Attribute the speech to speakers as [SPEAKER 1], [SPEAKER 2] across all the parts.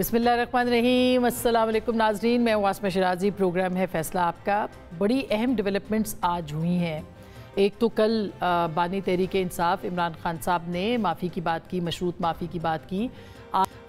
[SPEAKER 1] बिस्मिल्लाहिर्रहमानिर्रहीम। अस्सलाम वालेकुम नाज़रीन, मैं वास्मा शराजी। प्रोग्राम है फैसला आपका। बड़ी अहम डेवलपमेंट्स आज हुई हैं। एक तो कल बानी तहरीक इंसाफ इमरान खान साहब ने माफ़ी की बात की, मशरूत माफ़ी की बात की।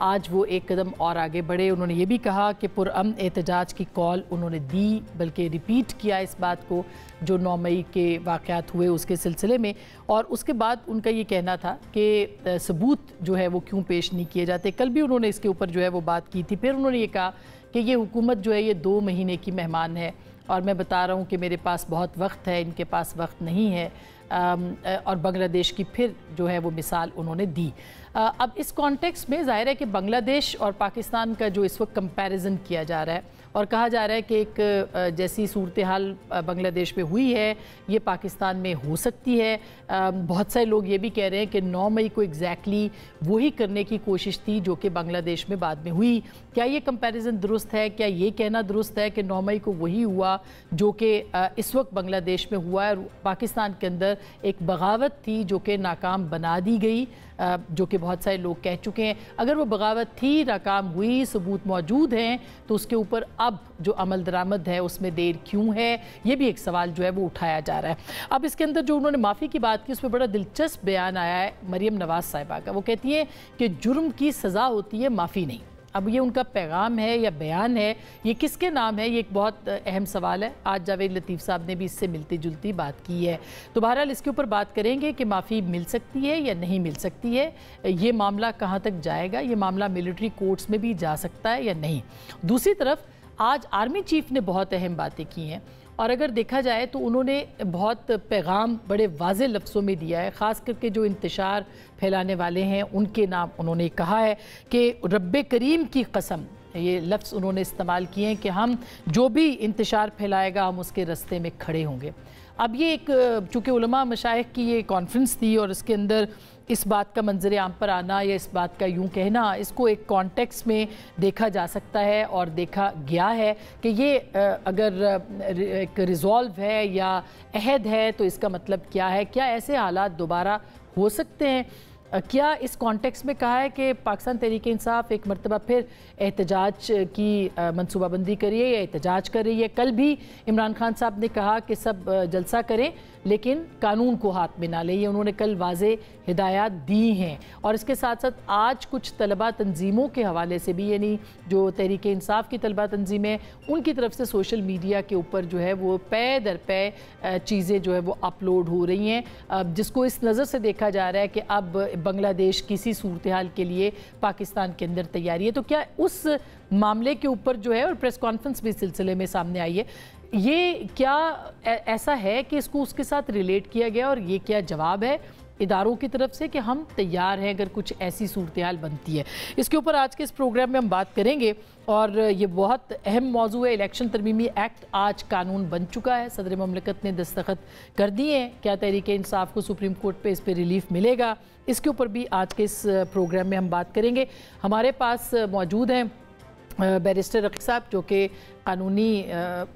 [SPEAKER 1] आज वो एक कदम और आगे बढ़े। उन्होंने ये भी कहा कि पुरअमन एहतजाज की कॉल उन्होंने दी, बल्कि रिपीट किया इस बात को जो 9 मई के वाक़यात हुए उसके सिलसिले में। और उसके बाद उनका ये कहना था कि सबूत जो है वो क्यों पेश नहीं किए जाते। कल भी उन्होंने इसके ऊपर जो है वो बात की थी। फिर उन्होंने ये कहा कि ये हुकूमत जो है ये 2 महीने की मेहमान है और मैं बता रहा हूँ कि मेरे पास बहुत वक्त है, इनके पास वक्त नहीं है। और बांग्लादेश की फिर जो है वो मिसाल उन्होंने दी। अब इस कॉन्टेक्स्ट में ज़ाहिर है कि बांग्लादेश और पाकिस्तान का जो इस वक्त कंपैरिजन किया जा रहा है और कहा जा रहा है कि एक जैसी सूरत हाल बांग्लादेश में हुई है ये पाकिस्तान में हो सकती है। बहुत सारे लोग ये भी कह रहे हैं कि 9 मई को एग्जैक्टली वही करने की कोशिश थी जो कि बांग्लादेश में बाद में हुई। क्या ये कंपैरिजन दुरुस्त है? क्या ये कहना दुरुस्त है कि 9 मई को वही हुआ जो कि इस वक्त बांग्लादेश में हुआ है और पाकिस्तान के अंदर एक बगावत थी जो कि नाकाम बना दी गई, जो कि बहुत सारे लोग कह चुके हैं। अगर वो बगावत थी, नाकाम हुई, सबूत मौजूद हैं, तो उसके ऊपर अब जो अमल दरामद है उसमें देर क्यों है? ये भी एक सवाल जो है वो उठाया जा रहा है। अब इसके अंदर जो उन्होंने माफ़ी की बात की उसमें बड़ा दिलचस्प बयान आया है मरियम नवाज़ साहिबा का। वो कहती हैं कि जुर्म की सज़ा होती है, माफ़ी नहीं। अब ये उनका पैगाम है या बयान है, ये किसके नाम है? ये एक बहुत अहम सवाल है। आज जावेद लतीफ़ साहब ने भी इससे मिलती जुलती बात की है। तो बहरहाल इसके ऊपर बात करेंगे कि माफ़ी मिल सकती है या नहीं मिल सकती है, ये मामला कहाँ तक जाएगा, ये मामला मिलिट्री कोर्ट्स में भी जा सकता है या नहीं। दूसरी तरफ आज आर्मी चीफ ने बहुत अहम बातें की हैं और अगर देखा जाए तो उन्होंने बहुत पैगाम बड़े वाज़े लफ्ज़ों में दिया है। ख़ास करके जो इंतशार फैलाने वाले हैं उनके नाम उन्होंने कहा है कि रब्बे करीम की कसम, ये लफ्ज़ उन्होंने इस्तेमाल किए हैं कि हम जो भी इंतशार फैलाएगा हम उसके रास्ते में खड़े होंगे। अब ये एक चूँकि उलमा मशाइख की ये कॉन्फ्रेंस थी और इसके अंदर इस बात का मंजर आम पर आना या इस बात का यूँ कहना, इसको एक कॉन्टेक्स्ट में देखा जा सकता है और देखा गया है कि ये अगर एक रिज़ॉल्व है या अहद है तो इसका मतलब क्या है? क्या ऐसे हालात दोबारा हो सकते हैं? क्या इस कॉन्टेक्स्ट में कहा है कि पाकिस्तान तहरीक इंसाफ एक मरतबा फिर एहतजाज की मनसूबाबंदी करिए या एहतजाज कर रही है? कल भी इमरान खान साहब ने कहा कि सब जलसा करें लेकिन कानून को हाथ में ना ले, ये उन्होंने कल वाज़े हिदायत दी हैं। और इसके साथ साथ आज कुछ तलबा तंजीमों के हवाले से भी, यानी जो तहरीक इंसाफ की तलबा तंजीमें, उनकी तरफ से सोशल मीडिया के ऊपर जो है वो पे दर पे चीज़ें जो है वो अपलोड हो रही हैं, जिसको इस नज़र से देखा जा रहा है कि अब बांग्लादेश किसी सूरत हाल के लिए पाकिस्तान के अंदर तैयारी है। तो क्या उस मामले के ऊपर जो है, और प्रेस कॉन्फ्रेंस भी इस सिलसिले में सामने आई है, ये क्या ऐसा है कि इसको उसके साथ रिलेट किया गया और ये क्या जवाब है इदारों की तरफ से कि हम तैयार हैं अगर कुछ ऐसी सूरत हाल बनती है? इसके ऊपर आज के इस प्रोग्राम में हम बात करेंगे और ये बहुत अहम मौजू है। इलेक्शन तरमीमी एक्ट आज कानून बन चुका है, सदर मुमलिकत ने दस्तखत कर दिए हैं। क्या तहरीक इंसाफ को सुप्रीम कोर्ट पे इस पर रिलीफ मिलेगा? इसके ऊपर भी आज के इस प्रोग्राम में हम बात करेंगे। हमारे पास मौजूद हैं बैरिस्टर रकीब साहब जो कि कानूनी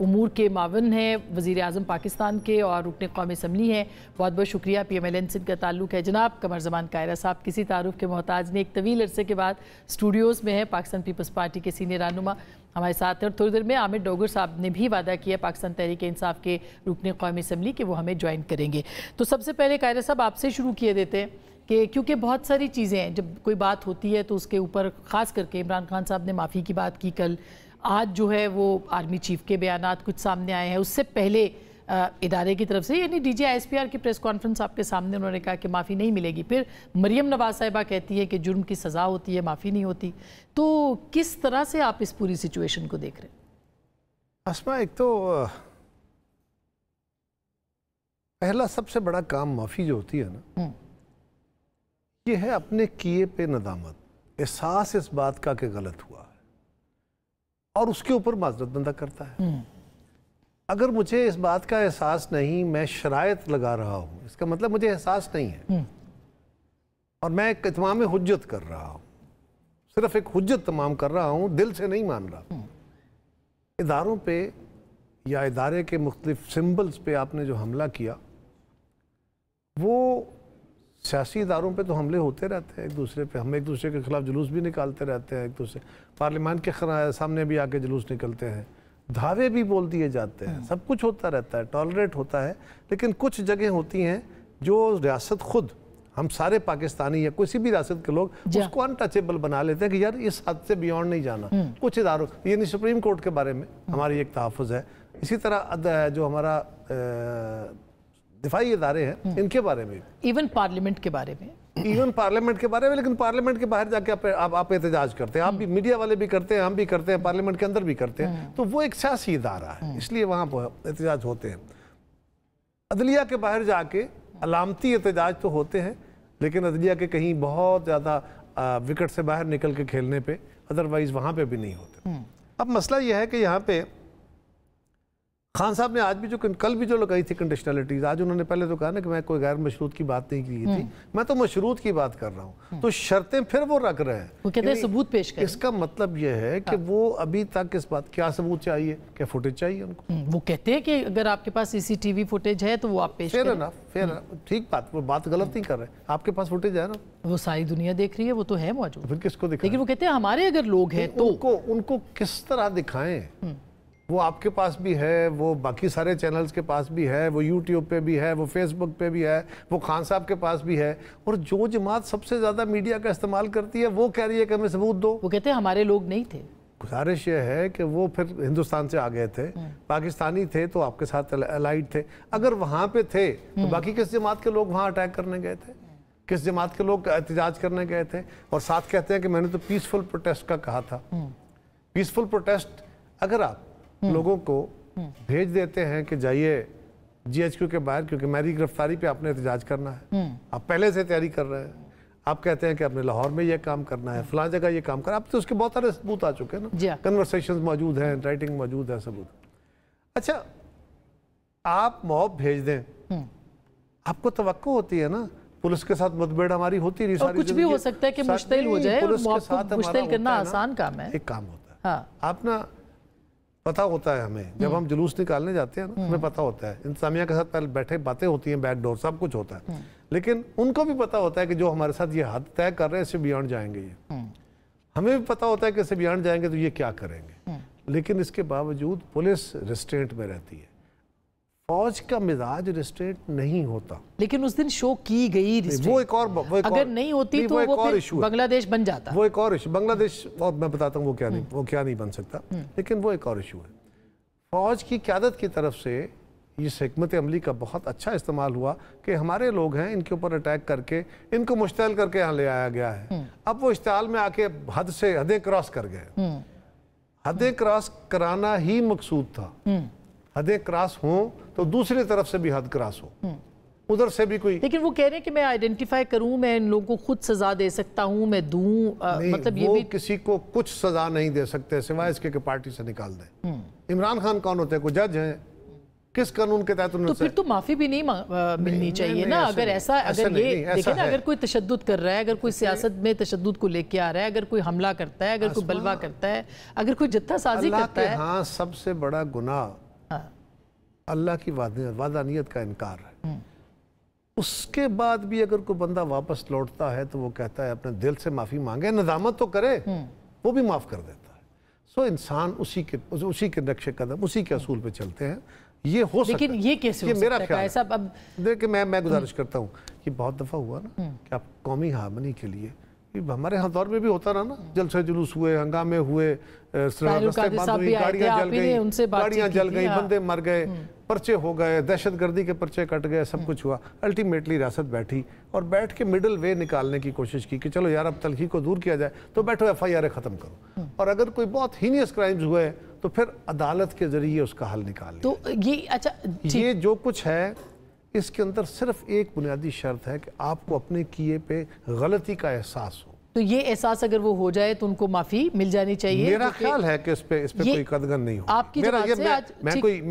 [SPEAKER 1] उमूर के मावन हैं, वज़ीर आज़म पाकिस्तान के और रुकन क़ौमी असम्बली हैं। बहुत बहुत शुक्रिया। PMLN से इनका ताल्लुक़ है। जनाब कमर ज़मान कायरा साहब किसी तारुफ़ के मोहताज ने, एक तवील अरसे के बाद स्टूडियोज़ में है, पाकिस्तान पीपल्स पार्टी के सीनियर रहनुमा हमारे साथ हैं। और थोड़ी देर में आमिर डोगर साहब ने भी वादा किया पाकिस्तान तहरीक इंसाफ के रुकन क़ौमी असम्बली कि वो हमें ज्वाइन करेंगे। तो सबसे पहले कायरा साहब आपसे शुरू किए देते हैं कि क्योंकि बहुत सारी चीज़ें हैं, जब कोई बात होती है तो उसके ऊपर ख़ास करके इमरान खान साहब ने माफ़ी की बात की कल, आज जो है वो आर्मी चीफ के बयानात कुछ सामने आए हैं। उससे पहले इदारे की तरफ से यानी DG ISPR की प्रेस कॉन्फ्रेंस आपके सामने उन्होंने कहा कि माफ़ी नहीं मिलेगी। फिर मरियम नवाज़ साहिबा कहती है कि जुर्म की सज़ा होती है, माफ़ी नहीं होती। तो किस तरह से आप इस पूरी सिचुएशन को देख रहे हैं?
[SPEAKER 2] आसमा, एक तो पहला सबसे बड़ा काम माफ़ी जो होती है ना, ये है अपने किए पे नदामत, एहसास इस बात का कि गलत हुआ है और उसके ऊपर माजरत बंदा करता है। अगर मुझे इस बात का एहसास नहीं, मैं शरायत लगा रहा हूँ, इसका मतलब मुझे एहसास नहीं है और मैं एक इत्माम हुज्जत कर रहा हूँ, सिर्फ एक हुज्जत तमाम कर रहा हूँ, दिल से नहीं मान रहा। इदारों पे या इदारे के मुख्तलिफ सिम्बल्स पे आपने जो हमला किया वो सियासी इदारों पे तो हमले होते रहते हैं एक दूसरे पे, हम एक दूसरे के खिलाफ जुलूस भी निकालते रहते हैं, एक दूसरे पार्लियामान के सामने भी आके जुलूस निकलते हैं, धावे भी बोल दिए जाते हैं, सब कुछ होता रहता है, टॉलरेट होता है। लेकिन कुछ जगह होती हैं जो रियासत खुद, हम सारे पाकिस्तानी या किसी भी रियासत के लोग उसको अनटचेबल बना लेते हैं कि यार इस हद से बियॉन्ड नहीं जाना। कुछ इदारों, यानी सुप्रीम कोर्ट के बारे में हमारी एक तहफ़्फ़ुज़ है, इसी तरह जो हमारा दिफाई इदारे हैं इनके बारे में,
[SPEAKER 1] इवन पार्लियामेंट के बारे में,
[SPEAKER 2] लेकिन पार्लियामेंट के बाहर जाके आप एहतजाज करते हैं, आप भी, मीडिया वाले भी करते हैं, हम भी करते हैं, पार्लियामेंट के अंदर भी करते हैं, तो वो एक सियासी इदारा है, इसलिए वहाँ पर एहतजाज होते हैं। अदलिया के बाहर जाके अलामती एहतजाज तो होते हैं, लेकिन अदलिया के कहीं बहुत ज़्यादा विकेट से बाहर निकल के खेलने पे, अदरवाइज़ वहाँ पे भी नहीं होते। अब मसला यह है कि यहाँ पे खान साहब ने आज भी जो, कल भी जो लगाई थी कंडीशनलिटीज़, आज उन्होंने पहले तो कहा ना कि मैं कोई गैर मशरूत की बात नहीं की थी, मैं तो मशरूत की बात कर रहा हूँ, तो शर्तें फिर वो रख रहे हैं,
[SPEAKER 1] वो कहते हैं सबूत पेश करें।
[SPEAKER 2] इसका मतलब यह है कि वो अभी तक इस बात, क्या सबूत चाहिए, क्या फुटेज चाहिए उनको?
[SPEAKER 1] वो कहते हैं कि अगर आपके पास CCTV फुटेज है तो वो आप पेश करें।
[SPEAKER 2] फेयर एनफ, ठीक बात, वो बात गलत नहीं कर रहे, आपके पास फुटेज है ना,
[SPEAKER 1] वो सारी दुनिया देख रही है, वो तो है मौजूद,
[SPEAKER 2] फिर किसको दिखाएं?
[SPEAKER 1] लेकिन वो कहते हैं हमारे अगर लोग हैं तो
[SPEAKER 2] उनको किस तरह दिखाएं? वो आपके पास भी है, वो बाकी सारे चैनल्स के पास भी है, वो यूट्यूब पे भी है, वो फेसबुक पे भी है, वो खान साहब के पास भी है, और जो जमात सबसे ज़्यादा मीडिया का इस्तेमाल करती है वो कह रही है कि हमें सबूत दो।
[SPEAKER 1] वो कहते हैं हमारे लोग नहीं थे।
[SPEAKER 2] गुजारिश ये है कि वो फिर हिंदुस्तान से आ गए थे, पाकिस्तानी थे तो आपके साथ अलाइड थे, अगर वहाँ पे थे तो बाकी किस जमात के लोग वहाँ अटैक करने गए थे, किस जमात के लोग एहतजाज करने गए थे? और साथ कहते हैं कि मैंने तो पीसफुल प्रोटेस्ट का कहा था। पीसफुल प्रोटेस्ट अगर आप लोगों को भेज देते हैं कि जाइए GHQ के बाहर, क्योंकि मेरी गिरफ्तारी पे आपने एहतजाज करना है, आप पहले से तैयारी कर रहे हैं, आप कहते हैं कि आपने लाहौर में ये काम करना है, फलां जगह ये काम करना है, अब तो उसके बहुत सारे सबूत आ चुके हैं ना, कन्वर्सेशंस मौजूद हैं, राइटिंग मौजूद है, सबूत। अच्छा, आप मॉब भेज दें, आपको तवक्को होती है ना, पुलिस के साथ मुठभेड़ हमारी होती नहीं,
[SPEAKER 1] सारी कुछ भी हो सकता है कि मुश्तिल हो जाए, पुलिस के साथ मुश्तिल करना आसान काम है,
[SPEAKER 2] एक काम होता है। आप ना, पता होता है हमें, जब हम जुलूस निकालने जाते हैं ना, हमें पता होता है, इंतजामिया के साथ पहले बैठे बातें होती हैं, बैक डोर, सब कुछ होता है, लेकिन उनको भी पता होता है कि जो हमारे साथ ये हद तय कर रहे हैं इससे बियॉन्ड जाएंगे ये, हमें भी पता होता है कि इससे बियॉन्ड जाएंगे तो ये क्या करेंगे, लेकिन इसके बावजूद पुलिस रिस्ट्रेंट में रहती है, फौज का मिजाज रिस्ट्रेंट नहीं होता।
[SPEAKER 1] लेकिन उस दिन शो की गई रिस्ट्रेंट,
[SPEAKER 2] वो एक और
[SPEAKER 1] अगर नहीं होती तो वो फिर बांग्लादेश बन जाता,
[SPEAKER 2] वो एक और इशू, बांग्लादेश, और मैं बताता हूँ वो क्या नहीं बन सकता, लेकिन वो एक और इशू है। फौज की क़यादत की तरफ से इस हिकमत अमली का बहुत अच्छा इस्तेमाल हुआ कि हमारे लोग हैं, इनके ऊपर अटैक करके इनको मुश्तल करके यहाँ ले आया गया है। अब वो इश्तिहाल में आके हदें क्रॉस कर गए, हदें क्रॉस कराना ही मकसूद था, हदें क्रॉस हो तो दूसरी तरफ से भी हद क्रॉस हो, उधर से भी कोई,
[SPEAKER 1] लेकिन वो कह रहे हैं कि मैं आइडेंटिफाई करूं, मैं इन लोगों को खुद सजा दे सकता हूं, मैं दूं, मतलब ये भी
[SPEAKER 2] किसी को कुछ सजा नहीं दे सकते सिवाय इसके कि पार्टी से निकाल दें। इमरान खान कौन होते हैं? कोई जज हैं? किस कानून के तहत उन्होंने?
[SPEAKER 1] तो फिर तो माफी भी नहीं मिलनी चाहिए ना, अगर ऐसा, अगर ये देखें ना, अगर कोई तशद्दुद कर रहा है, अगर कोई सियासत में तशद्दुद को लेके आ रहा है, अगर कोई हमला करता है, अगर कोई बलवा करता है, अगर कोई जत्थासाजी करता है,
[SPEAKER 2] हाँ, सबसे बड़ा गुनाह अल्लाह की वादानियत का इनकार है। उसके बाद भी अगर कोई बंदा वापस लौटता है तो वो कहता है अपने दिल से माफ़ी मांगे, नदामत तो करे, वो भी माफ़ कर देता है। सो इंसान उसी के नक्शे कदम, उसी के असूल पे चलते हैं। ये हो सकता है,
[SPEAKER 1] लेकिन ये कैसे हो
[SPEAKER 2] मेरा
[SPEAKER 1] सकता है?
[SPEAKER 2] ख्याल अब देखिए, मैं गुजारिश करता हूँ कि बहुत दफ़ा हुआ ना कि आप कौमी हार्मनी के लिए, हमारे यहाँ दौर में भी होता रहा ना, जलसे जुलूस हुए, हंगामे हुए, गाड़ियाँ जल गई, बंदे मर गए, पर्चे हो गए, दहशतगर्दी के पर्चे कट गए, सब कुछ हुआ। अल्टीमेटली रियासत बैठी और बैठ के मिडिल वे निकालने की कोशिश की कि चलो यार अब तलखी को दूर किया जाए, तो बैठो FIR ख़त्म करो, और अगर कोई बहुत हीनियस क्राइम्स हुए तो फिर अदालत के जरिए उसका हल निकाल।
[SPEAKER 1] तो ये अच्छा,
[SPEAKER 2] ये जो कुछ है इसके अंदर सिर्फ एक बुनियादी शर्त है कि आपको अपने किए पे गलती का एहसास हो।
[SPEAKER 1] तो ये एहसास अगर वो हो जाए तो उनको माफी मिल जानी चाहिए।
[SPEAKER 2] मेरा ख्याल है कि इस पे कोई कदगन नहीं हो।
[SPEAKER 1] आपकी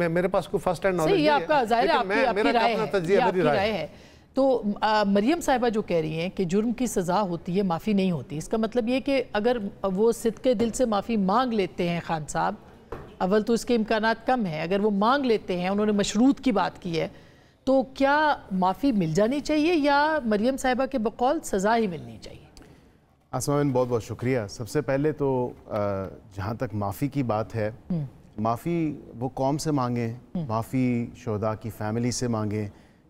[SPEAKER 2] मेरे पास कोई फर्स्ट हैंड नॉलेज नहीं है,
[SPEAKER 1] आपका जाहिर है, आपकी राय है। तो मरियम साहिबा जो कह रही हैं कि जुर्म की सज़ा होती है, माफ़ी नहीं होती, इसका मतलब ये कि अगर वो सिद्के दिल से माफ़ी मांग लेते हैं खान साहब, अव्वल तो इसके इम्कानात कम है, अगर वो मांग लेते हैं, उन्होंने मशरूत की बात की है, تو کیا معافی مل جانی چاہیے یا مریم صاحبہ کے بقول سزا ہی ملنی چاہیے؟
[SPEAKER 3] آسما بہن بہت بہت شکریہ. سب سے پہلے تو جہاں تک معافی کی بات ہے، معافی وہ قوم سے مانگیں، معافی شہداء کی فیملی سے مانگیں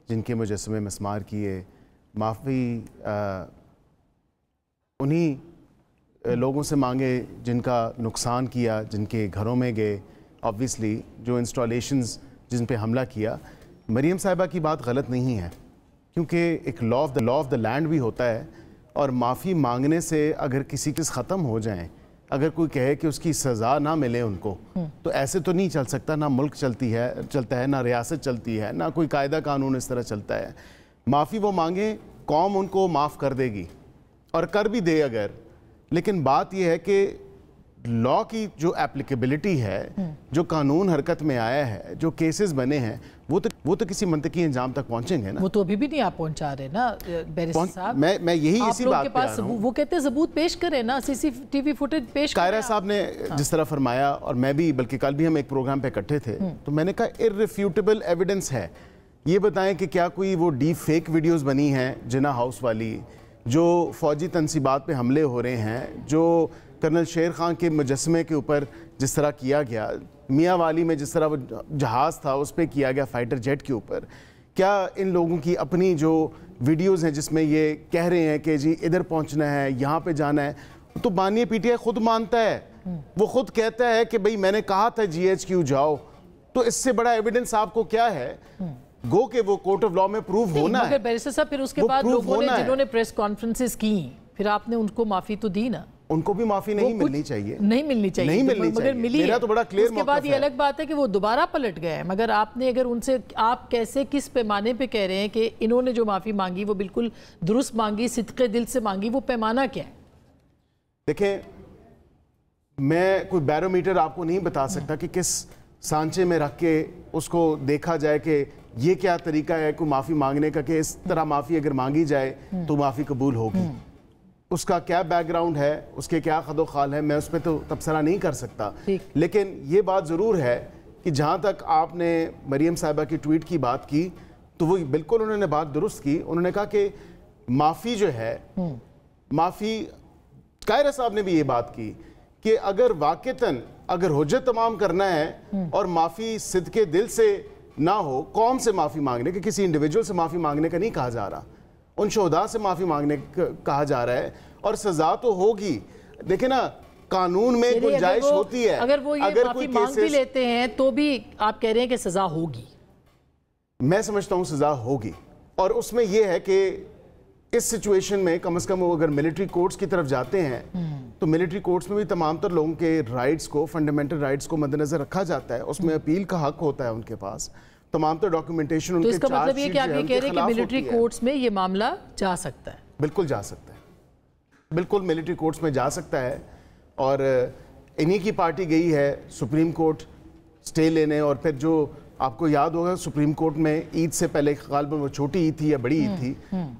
[SPEAKER 3] جن کے مجسمے مسمار کیے، معافی انہی لوگوں سے مانگے جن کا نقصان کیا، جن کے گھروں میں گئے، آبویسلی جو انسٹالیشنز جن پہ حملہ کیا. مریم صاحبہ کی بات غلط نہیں ہے کیونکہ ایک لا آف دا لینڈ بھی ہوتا ہے، اور معافی مانگنے سے اگر کسی کس ختم ہو جائیں، اگر کوئی کہے کہ اس کی سزا نہ ملے ان کو، تو ایسے تو نہیں چل سکتا. نہ ملک چلتا ہے، نہ ریاست چلتی ہے، نہ کوئی قاعدہ قانون اس طرح چلتا ہے. معافی وہ مانگیں، قوم ان کو معاف کر دے گی اور کر بھی دے اگر. لیکن بات یہ ہے کہ لا کی جو اپلیکیبلٹی ہے، جو قانون حرکت میں آیا ہے، جو کیسز بنے ہیں، وہ تو کسی منطقی انجام تک پہنچیں گے نا.
[SPEAKER 1] وہ تو ابھی بھی نہیں آپ پہنچا رہے نا بیرسٹر صاحب.
[SPEAKER 3] میں یہی اسی بات پہ آ رہا ہوں.
[SPEAKER 1] وہ کہتے ہیں ثبوت پیش کریں نا، سی سی ٹی وی فوٹیج پیش کریں.
[SPEAKER 3] قاہرہ صاحب نے جس طرح فرمایا، اور میں بھی، بلکہ کل بھی ہم ایک پروگرام پہ اکٹھے تھے، تو میں نے کہا irrefutable ایویڈنس ہے. یہ بتائیں کہ کیا کوئی وہ ڈیپ فیک ویڈیوز بنی ہیں جنا ہاؤس والی، جو فوجی تنصیبات پہ حملے ہو رہے ہیں، جو کرنل شیر خان کے مجسمے کے اوپر جس طرح کیا گیا، میاں والی میں جس طرح وہ جہاز تھا اس پہ کیا گیا فائٹر جیٹ کے اوپر، کیا ان لوگوں کی اپنی جو ویڈیوز ہیں جس میں یہ کہہ رہے ہیں کہ جی ادھر پہنچنا ہے، یہاں پہ جانا ہے، تو بانی پی ٹی آئی خود مانتا ہے، وہ خود کہتا ہے کہ بھئی میں نے کہا تھا جی ایچ کیو جاؤ. تو اس سے بڑا ایویڈنس آپ کو کیا ہے؟ گو کہ وہ کورٹ آف لا میں پروف ہونا ہے.
[SPEAKER 1] مگر بیرسٹر صاحب پھر اس کے بعد لوگوں نے جنہوں نے پریس کانفرنسز کی، پھر آپ نے ان کو معافی تو دی نا.
[SPEAKER 3] ان کو بھی معافی نہیں ملنی چاہیے.
[SPEAKER 1] نہیں ملنی چاہیے مگر ملی ہے.
[SPEAKER 3] میرا تو بڑا کلیئر
[SPEAKER 1] اس کے بعد یہ الگ بات ہے کہ وہ دوبارہ پلٹ گئے ہیں. مگر آپ نے اگر ان سے، آپ کیسے کس پیمانے پہ کہہ رہے ہیں کہ انہوں نے جو معافی مانگی وہ بالکل درست مانگی، صدق دل سے مانگی؟ وہ پیمانہ کیا ہے؟
[SPEAKER 3] دیکھیں، میں کوئی بیرومیٹر آپ کو نہیں بتا سکتا کہ کس سانچے میں رکھ کے اس کو دیکھا جائے کہ یہ کیا طریقہ ہے کوئی معافی مانگنے کا، کہ اس طرح معافی اگر مانگی جائے تو معافی قبول ہوگی. اس کا کیا بیک گراؤنڈ ہے، اس کے کیا خد و خال ہے، میں اس پہ تو تبصرہ نہیں کر سکتا. لیکن یہ بات ضرور ہے کہ جہاں تک آپ نے مریم صاحبہ کی ٹویٹ کی بات کی، تو وہ بالکل انہوں نے بات درست کی. انہوں نے کہا کہ معافی جو ہے، معافی، قاہرہ صاحب نے بھی یہ بات کی کہ اگر واقعتاً اگر حجت تمام کرنا ہے اور معافی صدق دل سے نہ ہو، قوم سے معافی مانگنے کے، کسی انڈیویجول سے معافی مانگنے کا نہیں کہا جا رہا، ان شہداء سے معافی مانگنے کہا جا رہا ہے، اور سزا تو ہوگی. دیکھیں نا، قانون میں گنجائش ہوتی ہے.
[SPEAKER 1] اگر وہ یہ معافی مانگ بھی لیتے ہیں تو بھی آپ کہہ رہے ہیں کہ سزا ہوگی.
[SPEAKER 3] میں سمجھتا ہوں سزا ہوگی، اور اس میں یہ ہے کہ اس سچویشن میں کم از کم وہ اگر ملٹری کورٹس کی طرف جاتے ہیں تو ملٹری کورٹس میں بھی تمام تر لوگوں کے رائٹس کو، فنڈامنٹل رائٹس کو مد نظر رکھا جاتا ہے. اس میں اپیل کا حق ہوتا ہے ان کے پاس، تمام تر ڈاکیومنٹیشن ان کے چارج شیٹ.
[SPEAKER 1] تو اس کا مطلب یہ کہ آپ یہ کہہ رہے ہیں کہ ملٹری کورٹس میں یہ معاملہ جا سکتا ہے؟
[SPEAKER 3] بالکل جا سکتا ہے، بالکل ملٹری کورٹس میں جا سکتا ہے. اور انہی کی پارٹی گئی ہے سپریم کورٹ سٹے لینے، اور پھر جو آپ کو یاد ہوگا سپریم کورٹ میں عید سے پہلے غالباً وہ چھوٹی عید تھی یا بڑی عید تھی،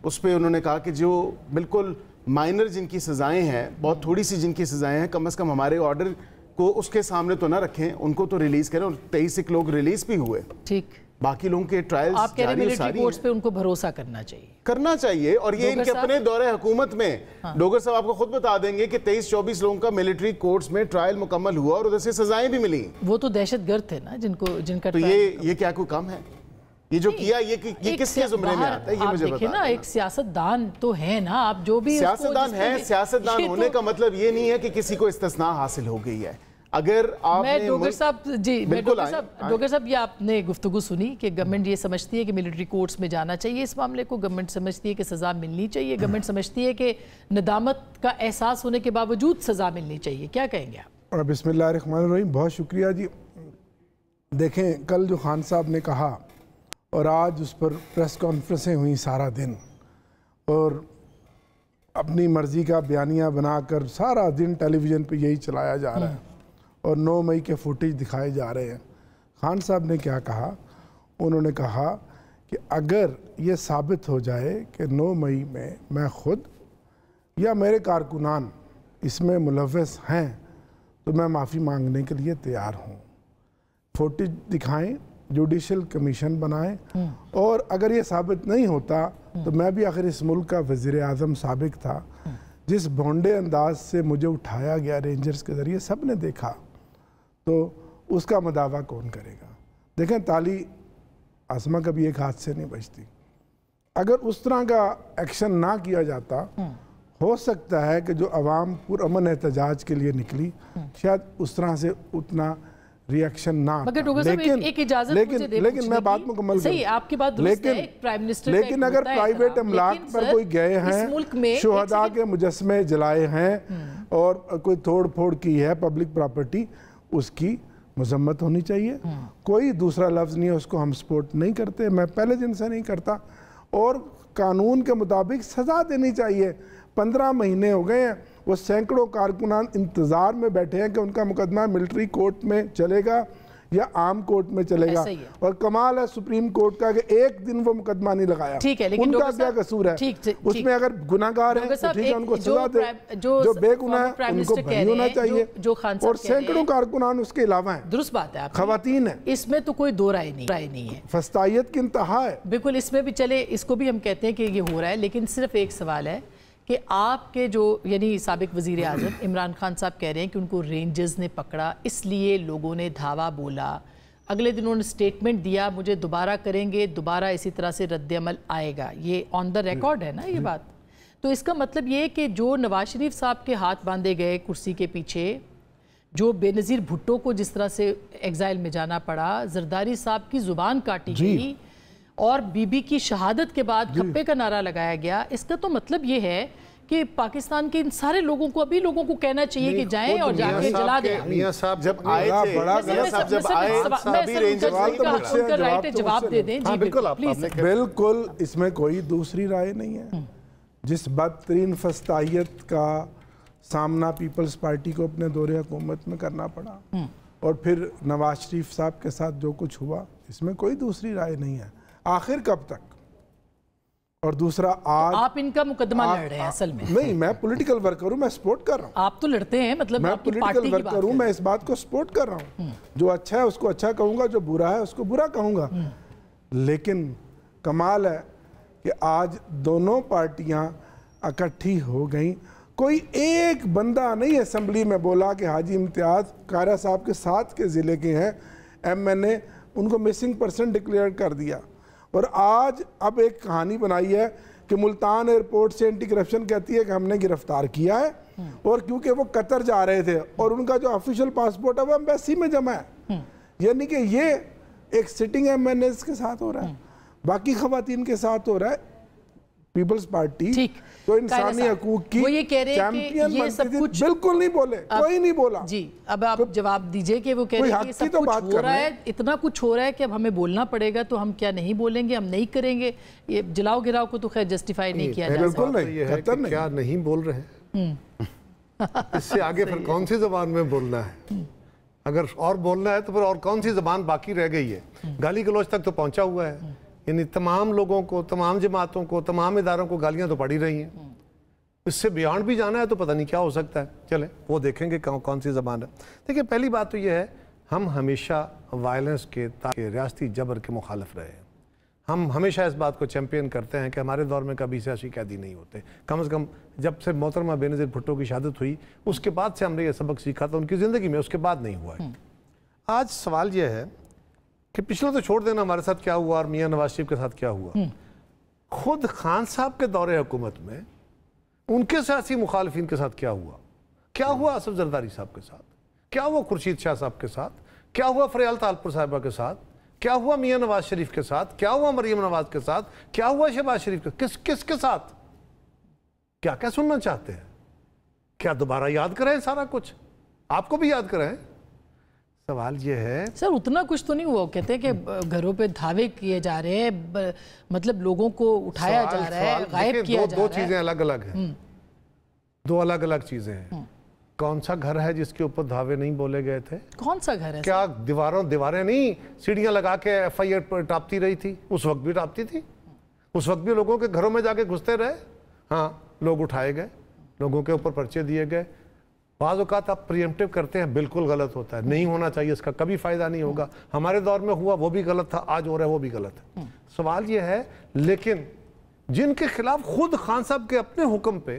[SPEAKER 3] اس پہ انہوں نے کہا کہ جو بالکل مائنر جن کی سزائیں ہیں، بہت تھوڑی سی جن کی سزائیں ہیں، کم از کم ہمارے آرڈر کو اس کے سامنے تو نہ رکھیں، ان کو تو ریلیز کریں. اور 23 لوگ ریلیز بھی ہوئے.
[SPEAKER 1] ٹھیک،
[SPEAKER 3] باقی لوگوں کے ٹرائلز
[SPEAKER 1] آپ کہہ رہے ہیں ملٹری کورٹس پہ ان کو بھروسہ کرنا چاہیے. اور یہ ان کے اپنے دورے حکومت میں ڈوگر صاحب آپ کو خود بتا دیں گے کہ 23-24 لوگوں کا ملٹری کورٹس میں ٹرائل مکمل ہوا اور ادھر سے سزائیں بھی ملی. وہ تو دہشت گرد تھے نا جن کا.
[SPEAKER 3] تو یہ کیا کوئی کم ہے؟ یہ جو کیا یہ کس کے زمرے میں آتا ہے؟ یہ مجھے بتا.
[SPEAKER 1] نا ایک سیاستدان تو ہے نا، آپ جو بھی
[SPEAKER 3] سیاستدان ہیں، سیاستدان ہونے کا مطلب یہ نہیں ہے کہ کسی کو استثناء حاصل ہو گئی ہے. اگر آپ نے
[SPEAKER 1] ڈوگر صاحب یہ آپ نے گفتگو سنی کہ گورنمنٹ یہ سمجھتی ہے کہ ملٹری کورٹس میں جانا چاہیے اس معاملے کو، گورنمنٹ سمجھتی ہے کہ سزا ملنی چاہیے، گورنمنٹ سمجھتی ہے کہ ندامت کا احساس ہونے کے باوجود سزا ملنی چاہیے. کیا کہیں گے آپ؟
[SPEAKER 4] بسم اللہ الرحمن الرحیم. بہت شکریہ جی. دیکھیں، کل جو خان صاحب نے کہا اور آج اس پر پریس کانفرنسیں ہوئیں سارا دن، اور اپنی مرضی کا بیانیہ بنا کر سارا دن ٹیلی ویژن پہ یہی چلایا جا رہا ہے اور 9 مئی کے فوٹیج دکھائے جا رہے ہیں. خان صاحب نے کیا کہا؟ انہوں نے کہا کہ اگر یہ ثابت ہو جائے کہ 9 مئی میں میں خود یا میرے کارکنان اس میں ملوث ہیں تو میں معافی مانگنے کے لیے تیار ہوں. فوٹیج دکھائیں जुडिशल कमीशन बनाएं और अगर ये साबित नहीं होता तो मैं भी आखिर इस मुल्क का वज़ीर आज़म साबिक था, जिस भोंडे अंदाज से मुझे उठाया गया रेंजर्स के ज़रिए सब ने देखा, तो उसका मदावा कौन करेगा। देखें ताली आसमा कभी एक हाथ से नहीं बचती। अगर उस तरह का एक्शन ना किया जाता, हो सकता है कि जो अवाम पुरअमन एहतजाज के लिए निकली शायद उस तरह से उतना रिएक्शन ना।
[SPEAKER 1] मगर डॉक्टर साहब एक इजाजत मुझे दे
[SPEAKER 4] लेकिन मैं बात मुकम्मल
[SPEAKER 1] सही, आपकी बात दुरुस्त है, एक प्राइम मिनिस्टर का
[SPEAKER 4] लेकिन अगर प्राइवेट अमलाक पर कोई गए हैं, शुहदा के मुजस्मे जलाए हैं और कोई तोड़ फोड़ की है पब्लिक प्रॉपर्टी, उसकी मजम्मत होनी चाहिए। कोई दूसरा लफ्ज़ नहीं है, उसको हम सपोर्ट नहीं करते, मैं पहले दिन से नहीं करता। और कानून के मुताबिक सज़ा देनी चाहिए। 15 महीने हो गए हैं, वो सैकड़ों कारकुनान इंतज़ार में बैठे हैं कि उनका मुकदमा मिलिट्री कोर्ट में चलेगा या आम कोर्ट में चलेगा। और कमाल है सुप्रीम कोर्ट का कि एक दिन वो मुकदमा नहीं लगाया।
[SPEAKER 1] ठीक है, लेकिन
[SPEAKER 4] उनका क्या कसूर है? उसमें अगर गुनाहगार है तो ठीक है, उनको सजा दे, जो बेगुनाह है उनको बरी होना चाहिए। और सैकड़ों कारकुनान उसके अलावा हैं,
[SPEAKER 1] दुरुस्त बात है,
[SPEAKER 4] खवातीन है,
[SPEAKER 1] इसमें तो कोई दो राय नहीं है,
[SPEAKER 4] फस्तायत की इंतहा है।
[SPEAKER 1] बिल्कुल, इसमें भी चले, इसको भी हम कहते हैं कि ये हो रहा है। लेकिन सिर्फ एक सवाल है कि आपके जो यानी साबिक वज़ीर आज़म इमरान खान साहब कह रहे हैं कि उनको रेंजर्स ने पकड़ा, इसलिए लोगों ने धावा बोला, अगले दिन उन्होंने स्टेटमेंट दिया मुझे दोबारा करेंगे, दोबारा इसी तरह से रद्द-ए-अमल आएगा, ये ऑन द रिकॉर्ड है ना ये बात। तो इसका मतलब ये कि जो नवाज शरीफ साहब के हाथ बांधे गए कुर्सी के पीछे, जो बेनज़ीर भुट्टो को जिस तरह से एग्जाइल में जाना पड़ा, जरदारी साहब की ज़ुबान काटी गई और बीबी की शहादत के बाद खप्पे का नारा लगाया गया, इसका तो मतलब ये है कि पाकिस्तान के इन सारे लोगों को अभी लोगों को कहना चाहिए कि जाएं और जाके जला दें।
[SPEAKER 2] मियां साहब
[SPEAKER 3] जब आए थे,
[SPEAKER 1] उनका राइट है जवाब दे दें। जी
[SPEAKER 4] बिल्कुल, इसमें कोई दूसरी राय नहीं है। जिस बदतरीन फस्तायत का सामना पीपल्स पार्टी को अपने दौरे हुकूमत में करना पड़ा और फिर नवाज शरीफ साहब के साथ जो कुछ हुआ, इसमें कोई दूसरी राय नहीं है। आखिर कब तक? और दूसरा आज
[SPEAKER 1] तो आप इनका मुकदमा लड़ रहे हैं असल में।
[SPEAKER 4] नहीं, मैं पॉलिटिकल वर्कर हूं, मैं सपोर्ट कर रहा हूं।
[SPEAKER 1] आप तो लड़ते हैं, मतलब
[SPEAKER 4] मैं पॉलिटिकल वर्कर हूं, मैं इस बात को सपोर्ट कर रहा हूं। जो अच्छा है उसको अच्छा कहूंगा, जो बुरा है उसको बुरा कहूंगा। लेकिन कमाल है कि आज दोनों पार्टियां इकट्ठी हो गई। कोई एक बंदा नहीं असेंबली में बोला कि हाजी इम्तियाज कारा साहब के साथ के ज़िले के हैं, MNA, उनको मिसिंग पर्सन डिक्लेयर कर दिया। और आज अब एक कहानी बनाई है कि मुल्तान एयरपोर्ट से एंटी करप्शन कहती है कि हमने गिरफ्तार किया है, और क्योंकि वो कतर जा रहे थे और उनका जो ऑफिशियल पासपोर्ट है वो एम्बेसी में जमा है। यानी कि ये एक सिटिंग MNAs के साथ हो रहा है, बाकी खवातीन के साथ हो रहा है। पीपल्स पार्टी तो इंसानी हकूक की
[SPEAKER 1] वो ये कह रहे हैं कि ये सब कुछ
[SPEAKER 4] बिल्कुल नहीं बोले, कोई नहीं बोला।
[SPEAKER 1] जी, अब आप जवाब दीजिए कि वो कह रहे हैं कि सब कुछ हो रहा है, इतना कुछ हो रहा है कि अब हमें बोलना पड़ेगा, तो हम क्या नहीं बोलेंगे, हम नहीं करेंगे। ये जलाओ गिराओ को तो खैर जस्टिफाई नहीं किया जा सकता।
[SPEAKER 2] बिल्कुल नहीं, क्या नहीं बोल रहे हैं, इससे आगे फिर कौन सी जबान में बोलना है? अगर और बोलना है तो फिर और कौन सी जबान बाकी रह गई है? गाली गलौज तक तो पहुंचा हुआ है, यानी तमाम लोगों को, तमाम जमातों को, तमाम इदारों को गालियां तो पड़ी रही हैं। इससे बियॉन्ड भी जाना है तो पता नहीं क्या हो सकता है। चलें वो देखेंगे कौन सी ज़बान है। देखिए, पहली बात तो ये है, हम हमेशा वायलेंस के रियासती जबर के मुखालिफ रहे हैं। हम हमेशा इस बात को चैम्पियन करते हैं कि हमारे दौर में कभी सियासी कैदी नहीं होते। कम से कम जब से मोहतरमा बेनज़ीर भुट्टो की शहादत हुई उसके बाद से हमने ये सबक सीखा था उनकी ज़िंदगी में, उसके बाद नहीं हुआ है। आज सवाल यह है कि पिछला तो छोड़ देना हमारे साथ क्या हुआ और मियां नवाज शरीफ के साथ क्या हुआ, खुद खान साहब के दौरे हुकूमत में उनके सियासी मुखालिफिन के साथ क्या हुआ? क्या हुआ आसिफ जरदारी साहब के साथ? क्या हुआ खुर्शीद शाह साहब के साथ? क्या हुआ फरियाल तालपुर साहिबा के साथ? क्या हुआ मियां नवाज शरीफ के साथ? क्या हुआ मरियम नवाज के साथ? क्या हुआ शहबाज शरीफ के? किसके साथ? क्या क्या सुनना चाहते हैं? क्या दोबारा याद करें सारा कुछ? आपको भी याद करें? सवाल ये है
[SPEAKER 1] सर, उतना कुछ तो नहीं हुआ। कहते हैं कि घरों पे धावे किए जा रहे हैं, मतलब लोगों को उठाया जा रहा है, गायब किया जा रहा है।
[SPEAKER 2] दो चीजें अलग अलग हैं, दो अलग अलग चीजें हैं। कौन सा घर है जिसके ऊपर धावे नहीं बोले गए थे?
[SPEAKER 1] कौन सा घर है?
[SPEAKER 2] क्या दीवारें नहीं सीढ़ियां लगा के FIR पर टापती रही थी? उस वक्त भी टापती थी, उस वक्त भी लोगों के घरों में जाके घुसते रहे। हाँ, लोग उठाए गए, लोगों के ऊपर पर्चे दिए गए बाज़ औक़ात आप प्रिएम्प्टिव करते हैं, बिल्कुल गलत होता है, नहीं होना चाहिए, इसका कभी फ़ायदा नहीं होगा। हमारे दौर में हुआ वो भी गलत था, आज हो रहा है वो भी गलत है। सवाल ये है, लेकिन जिनके खिलाफ खुद खान साहब के अपने हुक्म पे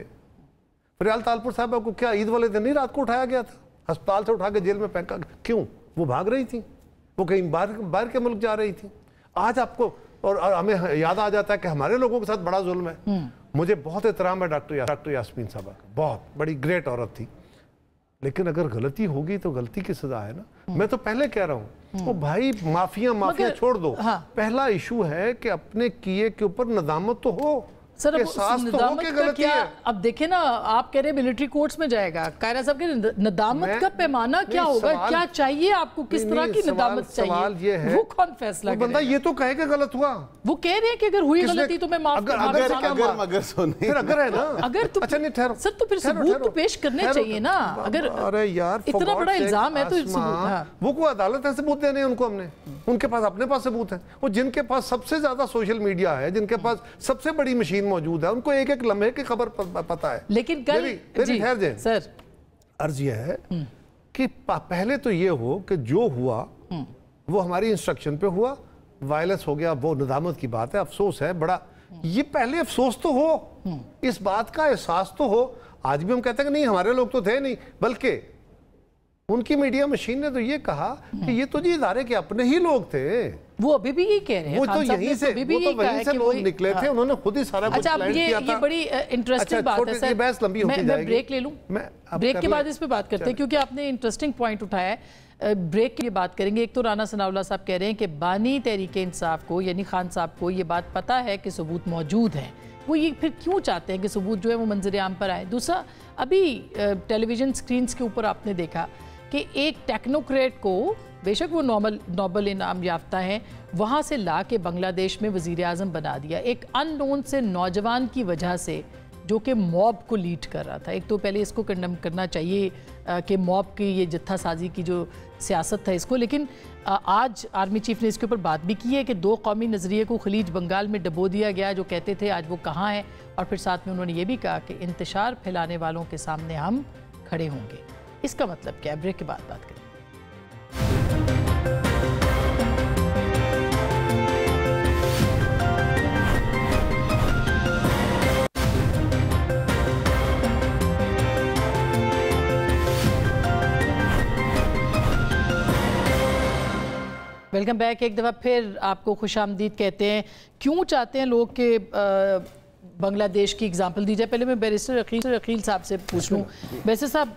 [SPEAKER 2] फरियाल तालपुर साहब को क्या ईद वाले दिन नहीं रात को उठाया गया था, अस्पताल से उठा के जेल में फेंका? क्यों? वो भाग रही थी, वो कहीं बाहर के मुल्क जा रही थी। आज आपको और हमें याद आ जाता है कि हमारे लोगों के साथ बड़ा जुल्म है। मुझे बहुत एहतराम है डॉक्टर यास्मीन साहबा का, बहुत बड़ी ग्रेट औरत थी, लेकिन अगर गलती होगी तो गलती की सजा है ना। मैं तो पहले कह रहा हूँ, वो भाई माफिया छोड़ दो। हाँ। पहला इशू है कि अपने किए के ऊपर नदामत तो हो,
[SPEAKER 1] सर। अब नदामत का क्या, अब देखें ना, आप कह रहे हैं मिलिट्री कोर्ट्स में जाएगा, कायरा साहब के नदामत का पैमाना क्या होगा, क्या चाहिए आपको, किस तरह की नदामत चाहिए, वो कौन फैसला करेगा?
[SPEAKER 2] बंदा ये तो कहे कि गलत हुआ,
[SPEAKER 1] वो कह रहे हैं कि अगर हुई गलती तो मैं माफ
[SPEAKER 2] अगर है ना,
[SPEAKER 1] अगर तो अच्छा नहीं ठहरो सर, तो फिर सबूत तो पेश करने चाहिए ना। अगर
[SPEAKER 2] अरे यार
[SPEAKER 1] इतना बड़ा इल्जाम है तो
[SPEAKER 2] वो को अदालत है सबूत देने उनको, हमने उनके पास अपने पास सबूत है। वो जिनके पास सबसे ज्यादा सोशल मीडिया है, जिनके पास सबसे बड़ी मशीन मौजूद है, उनको एक एक लम्हे की खबर पता है।
[SPEAKER 1] लेकिन कल
[SPEAKER 2] ठहर जाए
[SPEAKER 1] सर,
[SPEAKER 2] अर्ज यह है कि पहले तो ये हो कि जो हुआ वो हमारी इंस्ट्रक्शन पे हुआ, वायलेंस हो गया, वो नदामत की बात है, अफसोस है बड़ा। ये पहले अफसोस तो हो, इस बात का एहसास तो हो। आज भी हम कहते हैं कि नहीं हमारे लोग तो थे नहीं, बल्कि उनकी मीडिया मशीन ने तो ये कहा कि ये तो जी इदारे के अपने ही लोग थे।
[SPEAKER 1] वो अभी भी ये कह रहे हैं,
[SPEAKER 2] वो तो यहीं से लोग निकले थे, उन्होंने खुद ही सारा कुछ प्लान किया था।
[SPEAKER 1] ये बड़ी इंटरेस्टिंग बात है सर,
[SPEAKER 2] बहस लंबी होती जाएगी।
[SPEAKER 1] मैं ब्रेक ले लूं, ब्रेक के बाद इस पे बात करते हैं, क्योंकि आपने इंटरेस्टिंग पॉइंट उठाया है। ब्रेक की बात करेंगे। एक तो राना सनाउल्लाह साहब कह रहे हैं कि बानी तहरीक इंसाफ को यानी खान साहब को ये बात पता है कि सबूत मौजूद है, वो ये फिर क्यों चाहते हैं कि सबूत जो है वो मंजर आम पर आए। दूसरा, अभी टेलीविजन स्क्रीन्स के ऊपर आपने देखा कि एक टेक्नोक्रेट को, बेशक वो नोबल इनाम याफ्ता हैं, वहाँ से ला के बांग्लादेश में वज़ीर आज़म बना दिया, एक अननोन से नौजवान की वजह से, जो कि मॉब को लीड कर रहा था। एक तो पहले इसको कंडम करना चाहिए कि मॉब की ये जत्था साजी की जो सियासत था इसको, लेकिन आज आर्मी चीफ ने इसके ऊपर बात भी की है कि दो कौमी नज़रिए को खलीज बंगाल में डबो दिया गया, जो कहते थे आज वो कहाँ हैं। और फिर साथ में उन्होंने ये भी कहा कि इंतशार फैलाने वालों के सामने हम खड़े होंगे। इसका मतलब क्या है? ब्रेक के बाद बात करें। Welcome back. एक दफ़ा फिर आपको खुशामदीद कहते हैं। क्यों चाहते हैं लोग कि बांग्लादेश की एग्जांपल दी जाए? पहले मैं बैरिस्टर अकील साहब से पूछ लूँ। वैसे साहब,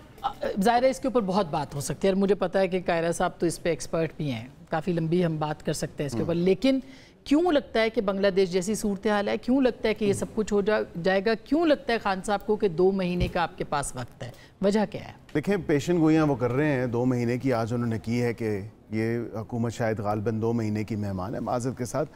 [SPEAKER 1] ज़ाहिर है इसके ऊपर बहुत बात हो सकती है, और मुझे पता है कि कायरा साहब तो इस पे एक्सपर्ट भी हैं, काफ़ी लंबी हम बात कर सकते हैं इसके ऊपर, लेकिन क्यों लगता है कि बांग्लादेश जैसी सूरत हाल है, क्यों लगता है कि ये सब कुछ हो जाएगा, क्यों लगता है खान साहब को कि 2 महीने का आपके पास वक्त है? वजह क्या है?
[SPEAKER 3] देखें, पेशन गोइयाँ वो कर रहे हैं 2 महीने की। आज उन्होंने की है कि ये हुकूमत शायद गालिबन 2 महीने की मेहमान है। माज़रत के साथ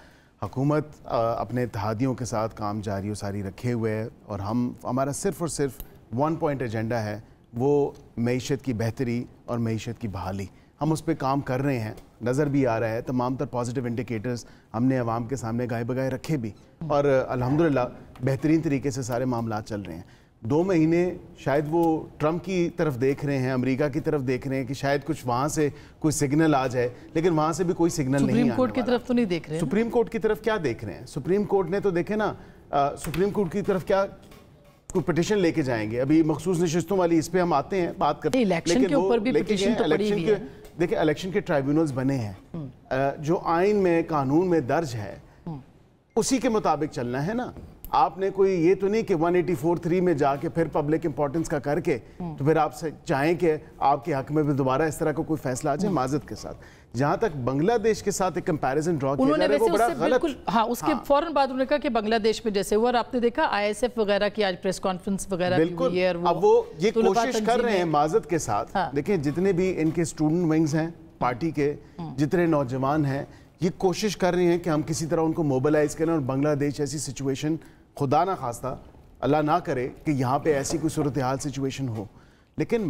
[SPEAKER 3] हुकूमत अपने इत्तेहादियों के साथ काम जारी और सारी रखे हुए है, और हमारा सिर्फ़ और सिर्फ 1 पॉइंट एजेंडा है, वो मईशत की बेहतरी और मईशत की बहाली। हम उस पर काम कर रहे हैं, नज़र भी आ रहा है, तमाम तर पॉजिटिव इंडिकेटर्स हमने अवाम के सामने गाए बगाए रखे भी, और अल्हम्दुलिल्लाह बेहतरीन तरीके से सारे मामला चल रहे हैं। 2 महीने शायद वो ट्रंप की तरफ देख रहे हैं, अमेरिका की तरफ देख रहे हैं कि शायद कुछ वहाँ से कोई सिग्नल आ जाए, लेकिन वहाँ से भी कोई सिग्नल नहीं आने वाला।
[SPEAKER 1] सुप्रीम कोर्ट की तरफ तो नहीं देख रहे हैं?
[SPEAKER 3] सुप्रीम कोर्ट की तरफ क्या देख रहे हैं? सुप्रीम कोर्ट ने तो देखे ना, सुप्रीम कोर्ट की तरफ क्या कोई पिटिशन लेके जाएंगे। अभी मखसूस नशिस्तों वाली इस पे हम आते हैं, बात करते हैं,
[SPEAKER 1] इलेक्शन के ऊपर भी पिटिशन तो पड़ी हुई है।
[SPEAKER 3] देखिए, इलेक्शन के ट्राइब्यूनल्स बने हैं, जो आइन में कानून में दर्ज है उसी के मुताबिक चलना है ना। आपने कोई ये तो नहीं कि 184(3) में जाके फिर पब्लिक इंपॉर्टेंस का करके तो फिर आप चाहें कि आपके हक में भी दोबारा इस तरह का कोई फैसला आ जाए। माजरत के साथ, जहां तक बांग्लादेश के साथ एक कंपैरिजन ड्रॉ किया जा रहा है, वो बड़ा गलत।
[SPEAKER 1] हाँ, उसके फौरन बाद उन्होंने कहा कि बांग्लादेश में जैसे हुआ, और आपने देखा ISF वगैरह की आज प्रेस कॉन्फ्रेंस वगैरह
[SPEAKER 3] बिल्कुल। अब वो ये कोशिश कर रहे हैं माजरत के साथ। देखिए, जितने भी इनके स्टूडेंट विंग्स हैं पार्टी के, जितने नौजवान हैं, ये कोशिश कर रहे हैं कि हम किसी तरह उनको मोबिलाइज करें, और बांग्लादेश ऐसी सिचुएशन, खुदा ना खास्ता, अल्लाह ना करे कि यहाँ पे ऐसी कोई सूरत हाल सिचुएशन हो। लेकिन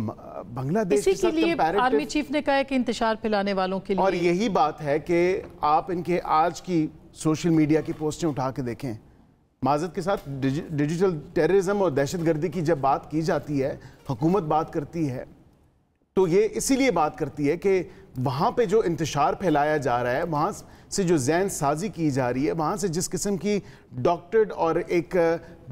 [SPEAKER 3] बांग्लादेश
[SPEAKER 1] के लिए आर्मी चीफ ने कहा है कि इंतशार फैलाने वालों के लिए,
[SPEAKER 3] और यही बात है कि आप इनके आज की सोशल मीडिया की पोस्टें उठा के देखें, माजरत के साथ डिजिटल टेररिज्म और दहशतगर्दी की जब बात की जाती है, हुकूमत बात करती है, تو یہ اسی لیے بات کرتی ہے کہ وہاں پہ جو انتشار پھیلایا جا رہا ہے، وہاں سے جو ذہن سازی کی جا رہی ہے، وہاں سے جس قسم کی ڈاکٹرڈ اور ایک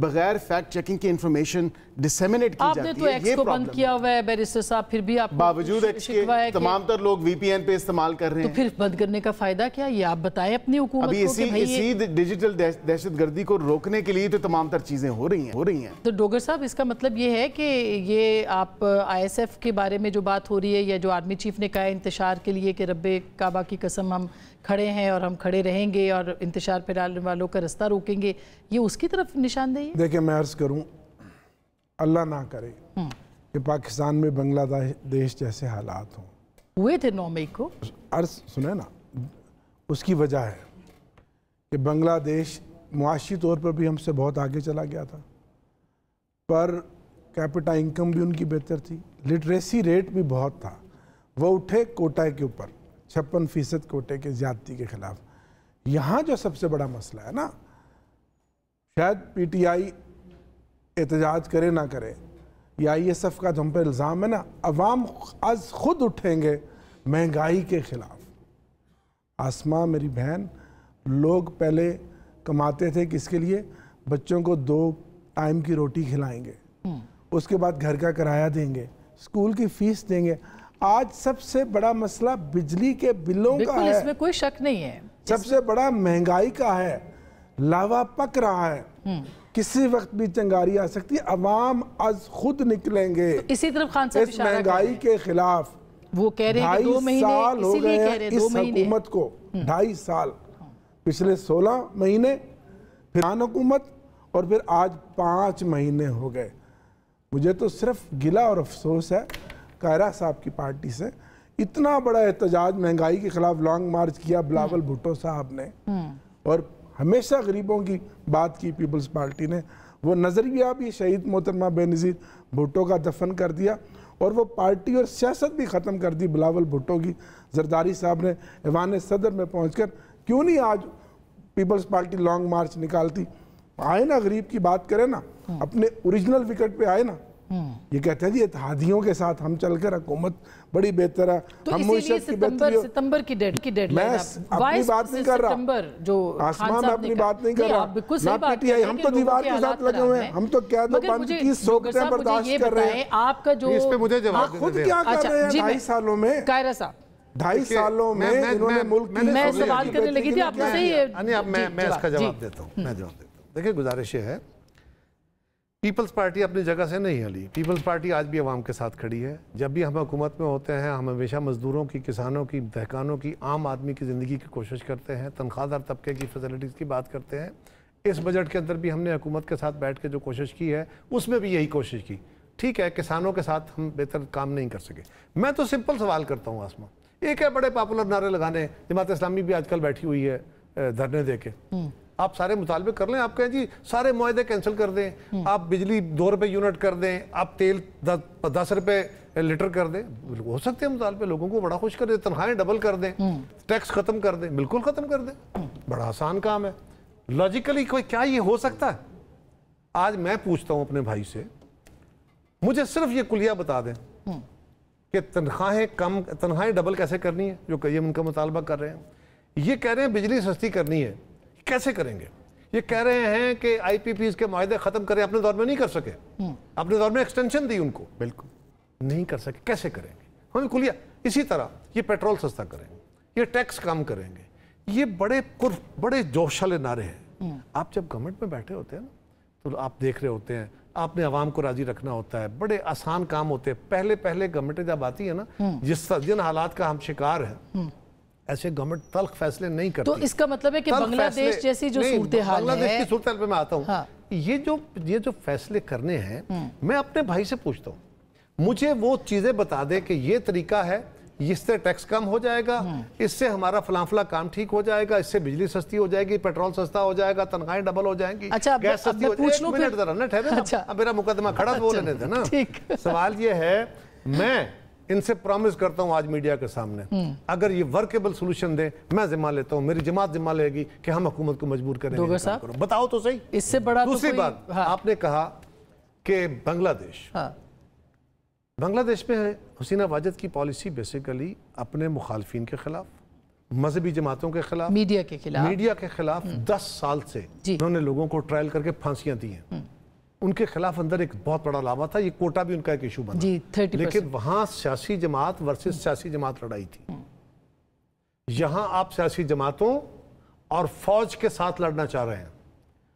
[SPEAKER 3] بغیر فیکٹ چیکنگ کی انفارمیشن ڈسیمنیٹ کی
[SPEAKER 1] آپ
[SPEAKER 3] جاتی
[SPEAKER 1] نے
[SPEAKER 3] ہے،
[SPEAKER 1] تو ایکس کو بند کیا ہوا ہے بیرسٹر صاحب، پھر بھی آپ
[SPEAKER 3] باوجود ایکس کے تمام تر لوگ وی پی این پہ استعمال کر رہے ہیں.
[SPEAKER 1] تو پھر بند کرنے کا فائدہ کیا؟ یہ آپ بتائیں اپنی حکومت
[SPEAKER 3] ابھی
[SPEAKER 1] کو کہ بھائی
[SPEAKER 3] اسی ڈیجیٹل دہشت گردی کو روکنے کے لیے تو تمام تر چیزیں ہو رہی ہیں.
[SPEAKER 1] تو ڈوگر صاحب اس کا مطلب یہ ہے کہ یہ آپ آئی ایس ایف کے بارے میں جو بات ہو رہی ہے یا جو آرمی چیف نے کہا ہے انتشار کے لیے کہ رب کعبہ کی قسم ہم کھڑے ہیں اور ہم کھڑے رہیں گے اور انتشار پھیلانے والوں کا رستہ روکیں گے، یہ اس کی طرف نشاندہی ہے؟
[SPEAKER 4] دیکھیں میں عرض کروں، اللہ نہ کرے کہ پاکستان میں بنگلہ دیش جیسے حالات ہوں.
[SPEAKER 1] ہوئے تھے 9 مئی کو.
[SPEAKER 4] عرض سنیں نا، اس کی وجہ ہے کہ بنگلہ دیش معاشی طور پر بھی ہم سے بہت آگے چلا گیا تھا، پر کیپٹا انکم بھی ان کی بہتر تھی، لٹریسی ریٹ بھی بہت تھا. وہ اٹھے کوٹا کے اوپر 56% کوٹے کے زیادتی کے خلاف. یہاں جو سب سے بڑا مسئلہ ہے نا، شاید پی ٹی آئی احتجاج کرے نہ کرے یا آئی ایس ایف کا ہم پہ الزام ہے نا، عوام از خود اٹھیں گے مہنگائی کے خلاف. آسماں میری بہن، لوگ پہلے کماتے تھے کس کے لیے؟ بچوں کو 2 ٹائم کی روٹی کھلائیں گے، اس کے بعد گھر کا کرایہ دیں گے، اسکول کی فیس دیں گے. آج سب سے بڑا مسئلہ بجلی کے بلوں کا ہے،
[SPEAKER 1] اس میں کوئی شک نہیں ہے.
[SPEAKER 4] سب سے بڑا مہنگائی کا ہے، لاوا پک رہا ہے، کسی وقت بھی چنگاری آ سکتی ہے. عوام از خود نکلیں گے
[SPEAKER 1] اسی طرف خان صاحب
[SPEAKER 4] اس مہنگائی کے خلاف.
[SPEAKER 1] وہ کہہ رہے ہیں کہ 2 مہینے
[SPEAKER 4] 2.5 سال ہو گئے ہیں اس حکومت کو، 2.5 سال. پچھلے 16 مہینے پھر حکومت اور پھر آج 5 مہینے ہو گئے. مجھے تو صرف گلہ اور افسوس ہے قاہرہ صاحب کی پارٹی سے. اتنا بڑا احتجاج مہنگائی کے خلاف لانگ مارچ کیا بلاول بھٹو صاحب نے، اور ہمیشہ غریبوں کی بات کی پیپلز پارٹی نے. وہ نظریہ بھی شہید محترمہ بے نظیر بھٹو کا دفن کر دیا اور وہ پارٹی اور سیاست بھی ختم کر دی بلاول بھٹو کی. زرداری صاحب نے ایوان صدر میں پہنچ کر کیوں نہیں آج پیپلز پارٹی لانگ مارچ نکالتی؟ آئے نا، غریب کی بات کرے نا، اپنے اوریجنل وکٹ پہ آئے نا. یہ کہتے ہیں جی اتحادیوں کے ساتھ ہم چل کر حکومت بڑی بہتر ہے، ہم معیشت کی بہتری.
[SPEAKER 1] ستمبر کی ڈیڈ
[SPEAKER 4] میں اپنی بات نہیں کر رہا، آسمان میں اپنی بات نہیں کر رہا، نہ پی ٹی آئی. ہم تو دیوار کے ساتھ لگے ہوئے ہیں، ہم تو قید و بند کی سوکھتیں برداشت کر رہے ہیں.
[SPEAKER 1] آپ کا جو
[SPEAKER 2] اس پہ مجھے جواب
[SPEAKER 4] خود کیا کر رہے ہیں 2.5 سالوں میں؟
[SPEAKER 1] قاہرہ صاحب
[SPEAKER 4] 2.5 سالوں میں انہوں نے ملک کی
[SPEAKER 1] میں سوال کرنے لگی تھی آپ سے
[SPEAKER 2] میں اس کا جواب دیتا ہوں. دیکھیں گزارش یہ ہے، پیپلز پارٹی اپنی جگہ سے نہیں ہلی. پیپلز پارٹی آج بھی عوام کے ساتھ کھڑی ہے. جب بھی ہم حکومت میں ہوتے ہیں ہم ہمیشہ مزدوروں کی، کسانوں کی، دہقانوں کی، عام آدمی کی زندگی کی کوشش کرتے ہیں، تنخواہ دار طبقے کی فیسلٹیز کی بات کرتے ہیں. اس بجٹ کے اندر بھی ہم نے حکومت کے ساتھ بیٹھ کے جو کوشش کی ہے اس میں بھی یہی کوشش کی. ٹھیک ہے، کسانوں کے ساتھ ہم بہتر کام نہیں کر سکے. میں تو سمپل سوال کرتا ہوں آسما، ایک ہے بڑے پاپولر نعرے لگانے، جماعت اسلامی بھی آج کل بیٹھی ہوئی ہے دھرنے دے کے. آپ سارے مطالبے کر لیں، آپ کہیں جی سارے معاہدے کینسل کر دیں، آپ بجلی 2 روپے یونٹ کر دیں، آپ تیل 10 روپے لیٹر کر دیں، ہو سکتے ہیں مطالبے، لوگوں کو بڑا خوش کر دیں، تنخواہیں ڈبل کر دیں، ٹیکس ختم کر دیں. بالکل ختم کر دیں، بڑا آسان کام ہے. لاجیکلی کوئی کیا یہ ہو سکتا ہے؟ آج میں پوچھتا ہوں اپنے بھائی سے، مجھے صرف یہ کلیہ بتا دیں کہ تنخواہیں ڈبل کیسے کرنی ہے، جو کہ یہ ان کا مطالبہ کر رہے ہیں. یہ کہہ رہے ہیں بجلی سستی کرنی ہے، کیسے کریں گے؟ یہ کہہ رہے ہیں کہ آئی پی پیز کے معاہدے ختم کریں، اپنے دور میں نہیں کر سکے، اپنے دور میں ایکسٹینشن دی ان کو، بالکل نہیں کر سکے، کیسے کریں گے؟ ہمیں کلیہ. اسی طرح یہ پیٹرول سستا کریں گے، یہ ٹیکس کم کریں گے. یہ بڑے جوش والے نعرے ہیں. آپ جب گورنمنٹ میں بیٹھے ہوتے ہیں نا تو آپ دیکھ رہے ہوتے ہیں، آپ نے عوام کو راضی رکھنا ہوتا ہے، بڑے آسان کام ہوتے ہیں. پہلے گورنمنٹ جب آتی ہے نا، جن حالات کا ہم شکار ہیں، ایسے گورنمنٹ تلخ فیصلے نہیں کرتی.
[SPEAKER 1] تو اس کا مطلب ہے کہ بنگلہ دیش جیسی جو صورتحال ہے،
[SPEAKER 2] بنگلہ دیش کی صورتحال پہ میں آتا ہوں. یہ جو فیصلے کرنے ہیں، میں اپنے بھائی سے پوچھتا ہوں، مجھے وہ چیزیں بتا دے کہ یہ طریقہ ہے، اس سے ٹیکس کم ہو جائے گا، اس سے ہمارا فلاں کام ٹھیک ہو جائے گا، اس سے بجلی سستی ہو جائے گی، پیٹرول سستا ہو جائے گا، تنخواہیں ڈبل ہو جائیں گی، گیس سستی ہو جائے گی. ایک منٹ ذرا نا ٹھہرے نا، اب میرا مقدمہ کھڑا بول لینے تھے نا. سوال یہ ہے، میں ان سے پرومس کرتا ہوں آج میڈیا کے سامنے، اگر یہ ورکیبل سولوشن دیں، میں ذمہ لیتا ہوں، میری جماعت ذمہ لے گی کہ ہم حکومت کو مجبور کریں گے. بتاؤ تو صحیح.
[SPEAKER 1] اس سے بڑا
[SPEAKER 2] دوسری بات، آپ نے کہا کہ بنگلہ دیش बांग्लादेश में हसीना वाजिद की पॉलिसी बेसिकली अपने मुखालफिन के खिलाफ, मजहबी जमातों के खिलाफ,
[SPEAKER 1] मीडिया के खिलाफ 10 साल से उन्होंने लोगों को ट्रायल करके फांसियां दी हैं। उनके खिलाफ अंदर एक बहुत बड़ा लावा था, ये कोटा भी उनका एक इशू बना, 30%।
[SPEAKER 2] लेकिन वहां सियासी जमात वर्सेस सियासी जमात लड़ाई थी। यहां आप सियासी जमातों और फौज के साथ लड़ना चाह रहे हैं,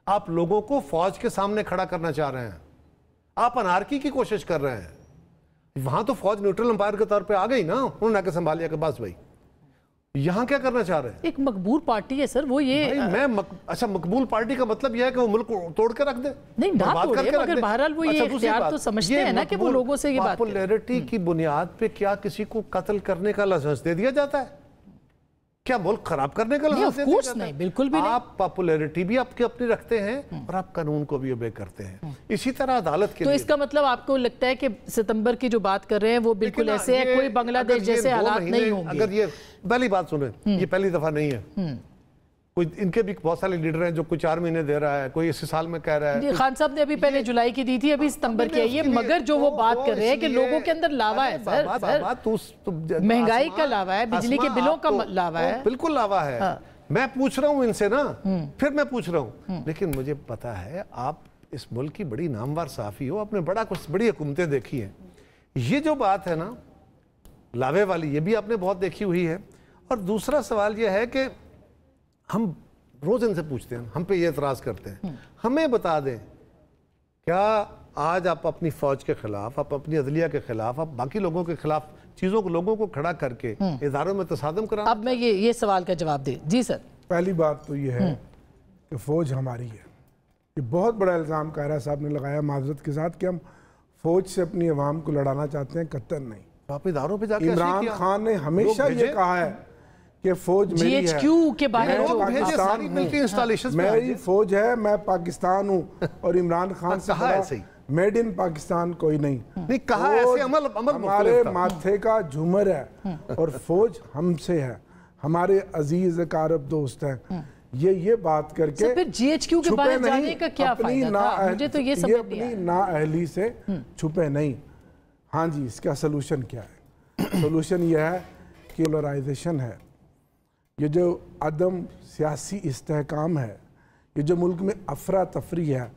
[SPEAKER 2] आप लोगों को फौज के सामने खड़ा करना चाह रहे हैं, आप अनारकी की कोशिश कर रहे हैं। वहां तो फौज न्यूट्रल अंपायर के तौर पे आ गई ना, उन्होंने आके संभाल लिया कि बस भाई। यहां क्या करना चाह रहे हैं?
[SPEAKER 1] एक मकबूल पार्टी है सर, वो ये
[SPEAKER 2] अच्छा मकबूल पार्टी का मतलब यह है कि वो मुल्क तोड़ के रख दे?
[SPEAKER 1] नहीं, ना तोड़े, मगर बहरहाल वो ये इख्तियार तो समझते हैं ना कि वो लोगों से ये बात
[SPEAKER 2] पॉपुलैरिटी की बुनियाद पे क्या किसी को कत्ल करने का लाइसेंस दे दिया जाता है? क्या मुल्क खराब करने का लाइसेंस दे दिया जाता है?
[SPEAKER 1] नहीं, बिल्कुल भी नहीं।
[SPEAKER 2] आप पॉपुलैरिटी भी आपकी अपनी रखते हैं और आप कानून को भी ओबे करते हैं। इसी तरह अदालत के
[SPEAKER 1] तो
[SPEAKER 2] लिए
[SPEAKER 1] इसका मतलब आपको लगता है कि सितंबर की जो बात कर रहे हैं वो बिल्कुल ऐसे है, कोई बांग्लादेश जैसे हालात नहीं होंगे?
[SPEAKER 2] अगर ये पहली बात सुने, ये पहली दफा नहीं है। कोई इनके भी बहुत सारे लीडर हैं जो कोई 4 महीने दे रहा है, कोई इसी साल में कह रहा है।
[SPEAKER 1] खान साहब ने अभी पहले जुलाई की दी थी, अभी सितंबर की आई है, मगर जो वो बात कर रहे हैं कि लोगों के अंदर लावा है सर, महंगाई का लावा है, बिजली के बिलों का लावा है,
[SPEAKER 2] बिल्कुल लावा है। मैं पूछ रहा हूं इनसे ना, फिर मैं पूछ रहा हूं, लेकिन मुझे पता है आप इस मुल्क की बड़ी नामवर सहाफी हो, आपने बड़ा कुछ बड़ी हुकूमतें देखी हैं। ये जो बात है ना लावे वाली, ये भी आपने बहुत देखी हुई है। और दूसरा सवाल ये है कि हम रोज इनसे पूछते हैं, हम पे ये एतराज करते हैं, हमें बता दें क्या आज आप अपनी फौज के खिलाफ, आप अपनी अदलिया के खिलाफ, आप बाकी लोगों के खिलाफ चीजों को, लोगों को खड़ा करके इदारों में तसादम करा?
[SPEAKER 1] अब मैं ये सवाल का जवाब दे। जी सर।
[SPEAKER 4] पहली बात तो ये है कि फौज हमारी है। ये बहुत बड़ा इल्ज़ाम कायरा साहब ने लगाया माजरत के साथ कि हम फौज से अपनी अवाम को लड़ाना चाहते हैं, कतई नहीं।
[SPEAKER 2] आप इदारों पे जाके
[SPEAKER 4] इमरान खान ने हमेशा ये कहा है कि फौज मेरी है,
[SPEAKER 1] के बाहर
[SPEAKER 4] मेरी फौज है, मैं पाकिस्तान हूँ, और इमरान खान से कहा मेड इन पाकिस्तान कोई नहीं
[SPEAKER 2] कहा। ऐसे अमल
[SPEAKER 4] हमारे माथे का झूमर है और फौज हमसे है, हमारे अजीज अकारब दोस्त हैं। ये बात करके
[SPEAKER 1] फिर जीएचक्यू के बारे में जाने का क्या फायदा था? मुझे तो ये समझ नहीं
[SPEAKER 4] अपनी नाअहली से छुपे नहीं। हाँ जी, इसका सोल्यूशन क्या है? सोल्यूशन यह है कि पोलराइजेशन है, ये जो अदम सियासी इस्तेहकाम है, ये जो मुल्क में अफरा तफरी है,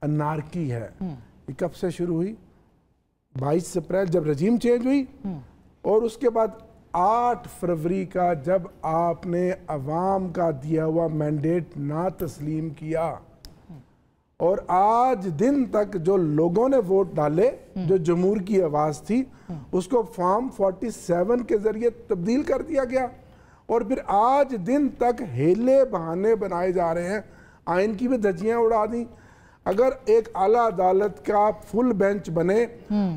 [SPEAKER 4] अनारकी है, ये कब से शुरू हुई? 22 अप्रैल जब रजीम चेंज हुई, और उसके बाद 8 फरवरी का जब आपने अवाम का दिया हुआ मैंडेट ना तस्लीम किया, और आज दिन तक जो लोगों ने वोट डाले, जो जमहूर की आवाज़ थी, उसको फॉर्म 47 के जरिए तब्दील कर दिया गया। और फिर आज दिन तक हेले बहाने बनाए जा रहे हैं, आइन की भी धज्जियां उड़ा दी। अगर एक आला अदालत का फुल बेंच बने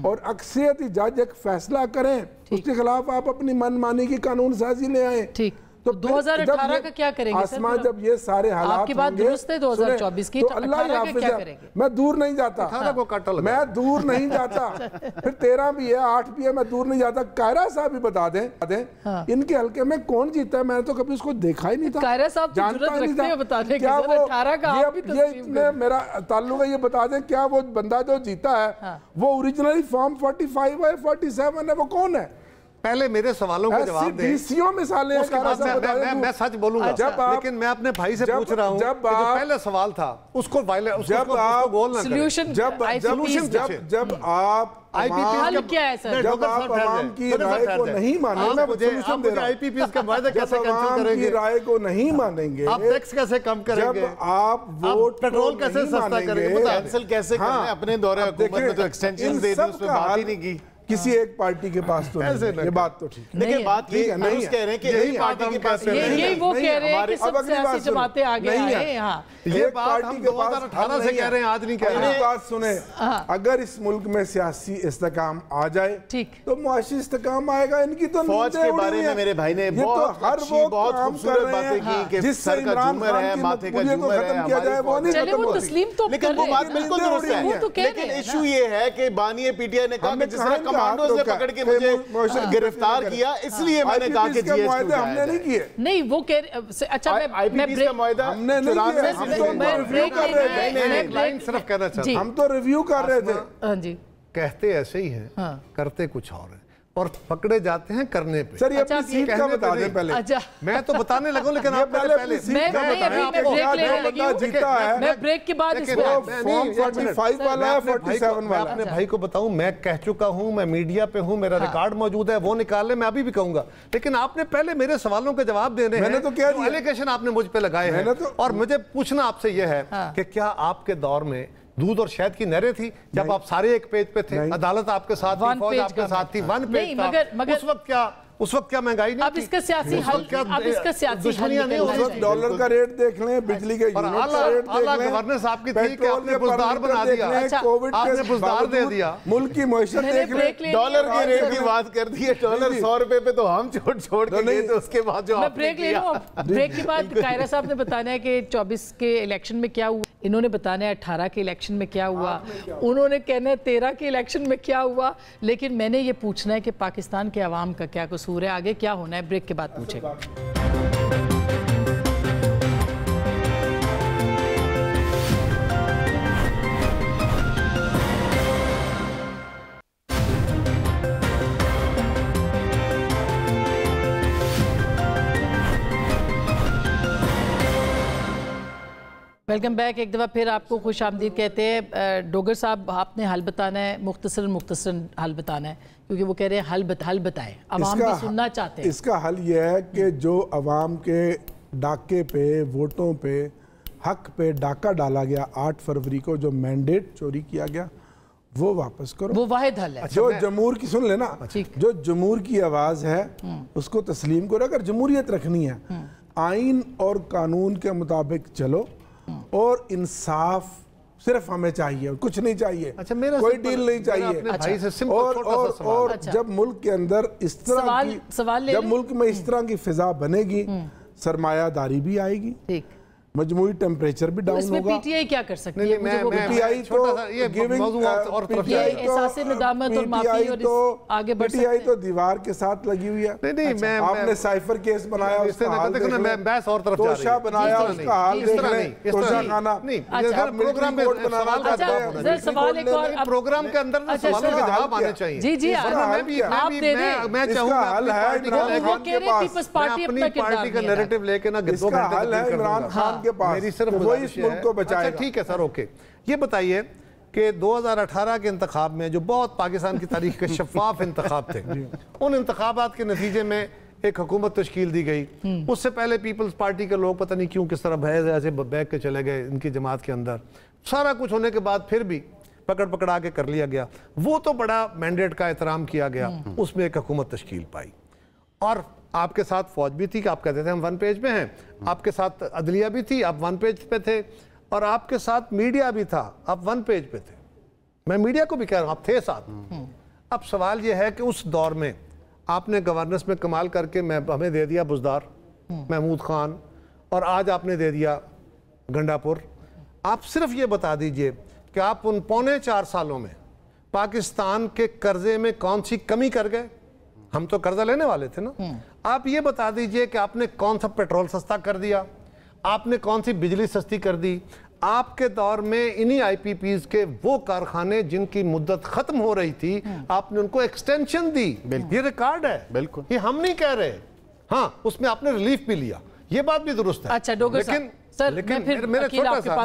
[SPEAKER 4] और अक्सरियती जज एक फैसला करें, उसके खिलाफ आप अपनी मनमानी की कानून साजी ले आए।
[SPEAKER 1] ठीक, तो 2018 का क्या करेंगे?
[SPEAKER 4] आसमान जब ये सारे हालात
[SPEAKER 1] आपकी बात दुरुस्त है 2024 की,
[SPEAKER 4] तो अल्लाह क्या करेंगे? मैं दूर नहीं जाता, मैं दूर नहीं जाता, फिर 13 भी है, 8 भी है, मैं दूर नहीं जाता। कायरा साहब भी बता दें इनके हल्के में कौन जीता है, मैंने तो कभी उसको देखा ही नहीं था।
[SPEAKER 1] कायरा साहब जानता ही नहीं था क्या वो 18 का
[SPEAKER 4] ये इतने मेरा ताल्लुक है, ये बता दें क्या वो बंदा जो जीता है वो ओरिजिनली फॉर्म 45 है, 47 है, वो कौन है?
[SPEAKER 2] पहले मेरे सवालों के जवाब दें।
[SPEAKER 4] मिसालें
[SPEAKER 2] मैं सच बोलूंगा, लेकिन मैं अपने भाई से पूछ रहा हूं कि जो पहले सवाल था उसको
[SPEAKER 4] जब आप
[SPEAKER 1] क्या है सर,
[SPEAKER 4] जब आप आवाम की राय को नहीं मानेंगे,
[SPEAKER 2] सोल्यूशन दे रहा हूं, आईपीपीएस का वायदा कैसे कैंसिल करेंगे?
[SPEAKER 4] राय को नहीं मानेंगे,
[SPEAKER 2] आप टैक्स कैसे कम करेंगे?
[SPEAKER 4] जब आप वोट
[SPEAKER 2] पेट्रोल कैसे सस्ता करेंगे?
[SPEAKER 3] कैंसिल कैसे करें? अपने दौरे हुकूमत में तो एक्सटेंशन दे दी, उस पर बात ही नहीं की।
[SPEAKER 4] किसी एक पार्टी के पास तो नहीं, ये बात तो ठीक है।
[SPEAKER 3] लेकिन बात ये नहीं कह रहे हैं कि यही पार्टी के पास
[SPEAKER 1] यही वो कह रहे हैं कि सब सियासी जमातें आगे आए हैं। हाँ,
[SPEAKER 2] ये बात हम 2018 से कह रहे हैं, आज नहीं कह रहे हैं।
[SPEAKER 4] बात सुने, अगर इस मुल्क में सियासी इस्तेकाम आ जाए तो मुआशी इस्तेकाम आएगा। इनकी तो
[SPEAKER 3] फौज के बारे में मेरे भाई ने बहुत खूबसूरत बातें की कि सर का झूमर है, माथे का झूमर है,
[SPEAKER 4] खत्म किया जाए, वो नहीं खत्म होती।
[SPEAKER 1] तस्लीम तो
[SPEAKER 3] लेकिन वो बात बिल्कुल दुरुस्त है। लेकिन इशू ये है कि बानी पीटीआई ने कहा कि जिस तरह कमांडोज ने पकड़ के मुझे गिरफ्तार किया, इसलिए मैंने कहा कि जीएसटी
[SPEAKER 4] हमने नहीं किए।
[SPEAKER 1] नहीं, वो कह अच्छा
[SPEAKER 3] आईपीपीएस का मुआहदा
[SPEAKER 4] हमने नहीं किया, हम तो रिव्यू कर रहे थे।
[SPEAKER 2] सिर्फ कहना चाहता हूं,
[SPEAKER 4] हम तो रिव्यू कर रहे थे।
[SPEAKER 1] हाँ जी,
[SPEAKER 2] कहते ऐसे ही हैं, करते कुछ और है और पकड़े जाते हैं करने पे।
[SPEAKER 4] सर ये अपनी सीट का बता दें पहले।
[SPEAKER 1] अच्छा
[SPEAKER 2] मैं तो बताने लगा लेकिन आप पहले
[SPEAKER 1] मैं
[SPEAKER 4] जीता है।
[SPEAKER 1] मैं ब्रेक के बाद
[SPEAKER 4] फॉर्म 45 वाला है 47 वाला।
[SPEAKER 2] अपने भाई को बताऊं, मैं कह चुका हूं, मैं मीडिया पे हूं, मेरा रिकॉर्ड मौजूद है, वो निकाल ले, मैं अभी भी कहूंगा। लेकिन आपने पहले मेरे सवालों के जवाब देने हैं।
[SPEAKER 4] मैंने तो क्या दिया?
[SPEAKER 2] एलिगेशन आपने मुझ पे लगाए हैं और मुझे पूछना आपसे यह है कि क्या आपके दौर में दूध और शहद की नहरें थी जब आप सारे एक पेज पे थे, अदालत आपके साथ थी, फौज आपके साथ थी, वन पेज था। उस वक्त क्या महंगाई नहीं
[SPEAKER 1] अब इसका सियासी हल, अब इसका सियासी
[SPEAKER 2] दुश्मनियां नहीं
[SPEAKER 4] उस वक्त डॉलर का रेट देख लें, बिजली के यूनिट का रेट देख लें,
[SPEAKER 2] गवर्नेंस आपकी थी कि आपने बुजदार बना दिया,
[SPEAKER 4] कोविड
[SPEAKER 2] आपने बुजदार दे दिया,
[SPEAKER 4] मुल्क की मईशत देख लें।
[SPEAKER 3] डॉलर के रेट की बात कर दी है, डॉलर 100 रुपए पे तो हम छोड़ के गए थे। उसके बाद जो
[SPEAKER 1] मैं ब्रेक ले लूं, ब्रेक के बाद कायरा साहब ने बताना है कि 24 के इलेक्शन में क्या हुआ, इन्होंने बताना है 18 के इलेक्शन में क्या हुआ, उन्होंने कहना है 13 के इलेक्शन में क्या हुआ। लेकिन मैंने ये पूछना है कि पाकिस्तान के अवाम का क्या कसूर है, आगे क्या होना है, ब्रेक के बाद पूछेगा। Welcome back. एक दफ़ा फिर आपको खुश आमदीद कहते हैं। डोगर साहब, आपने हल बताना है, मुख्तसरन हल बताना है, क्योंकि वो कह रहे हैं हल बताएं, अवाम भी सुनना चाहते हैं।
[SPEAKER 4] इसका हल यह है कि जो अवाम के डाके पे, वोटों पे, हक पे डाका डाला गया 8 फरवरी को, जो मैंडेट चोरी किया गया, वो वापस करो।
[SPEAKER 1] वो वाहिद हल है।
[SPEAKER 4] जो जमहूर की, सुन लेना, जो जमहूर की आवाज़ है उसको तस्लीम करो। अगर जमहूरियत रखनी है, आइन और कानून के मुताबिक चलो और इंसाफ सिर्फ हमें चाहिए, कुछ नहीं चाहिए।
[SPEAKER 2] अच्छा, मेरा
[SPEAKER 4] कोई डील नहीं चाहिए। और जब मुल्क के अंदर इस तरह की, जब मुल्क में इस तरह की फिजा बनेगी, सरमायादारी भी आएगी, मजमूई टेम्परेचर भी डाउन होगा।
[SPEAKER 1] पीटीआई क्या कर सकती है?
[SPEAKER 4] पीटीआई तो दीवार के साथ लगी हुई है। आपने साइफर केस बनाया, तोशा बनाया, उसका हाल देख लें, तोशा खाना।
[SPEAKER 2] प्रोग्राम के अंदर सवालों के जवाब आने चाहिए।
[SPEAKER 1] जी जी,
[SPEAKER 2] मैं चाहूंगा अपनी पार्टी का नैरेटिव लेके ना
[SPEAKER 4] इमरान खान के पास,
[SPEAKER 2] मेरी सिर्फ
[SPEAKER 4] वही इस मुल्क को बचाएगा।
[SPEAKER 2] अच्छा ठीक है सर, ओके। ये बताइए कि 2018 के इंतखाब में, जो बहुत पाकिस्तान की तारीख के शफाफ इंतखाब थे, उन इंतखाबात के नतीजे में एक हुकूमत तश्कील दी गई। उससे पहले पीपल्स पार्टी के लोग पता नहीं क्यों किस तरह भय ऐसे बैग के चले गए इनकी जमात के अंदर। सारा कुछ होने के बाद फिर भी पकड़ा के कर लिया गया। वो तो बड़ा मैंडेट का एहतराम किया गया, उसमें एक हुकूमत तश्कील पाई और आपके साथ फौज भी थी कि आप कहते थे हम वन पेज पे हैं, आपके साथ अदलिया भी थी, आप वन पेज पे थे, और आपके साथ मीडिया भी था, आप वन पेज पे थे। मैं मीडिया को भी कह रहा हूं, आप थे साथ। अब सवाल यह है कि उस दौर में आपने गवर्नेंस में कमाल करके हमें दे दिया बुजदार, महमूद खान, और आज आपने दे दिया गंडापुर। आप सिर्फ ये बता दीजिए कि आप उन 4.25 सालों में पाकिस्तान के कर्जे में कौन सी कमी कर गए? हम तो कर्जा लेने वाले थे ना। आप ये बता दीजिए कि आपने कौन सा पेट्रोल सस्ता कर दिया, आपने कौन सी बिजली सस्ती कर दी। आपके दौर में इन्हीं आईपीपीज के वो कारखाने जिनकी मुद्दत खत्म हो रही थी, आपने उनको एक्सटेंशन दी। ये रिकॉर्ड है, बिल्कुल, ये हम नहीं कह रहे। हाँ, उसमें आपने रिलीफ भी लिया, ये बात भी दुरुस्त है।
[SPEAKER 1] अच्छा डोगर साहब, लेकिन मेरा
[SPEAKER 2] छोटा सा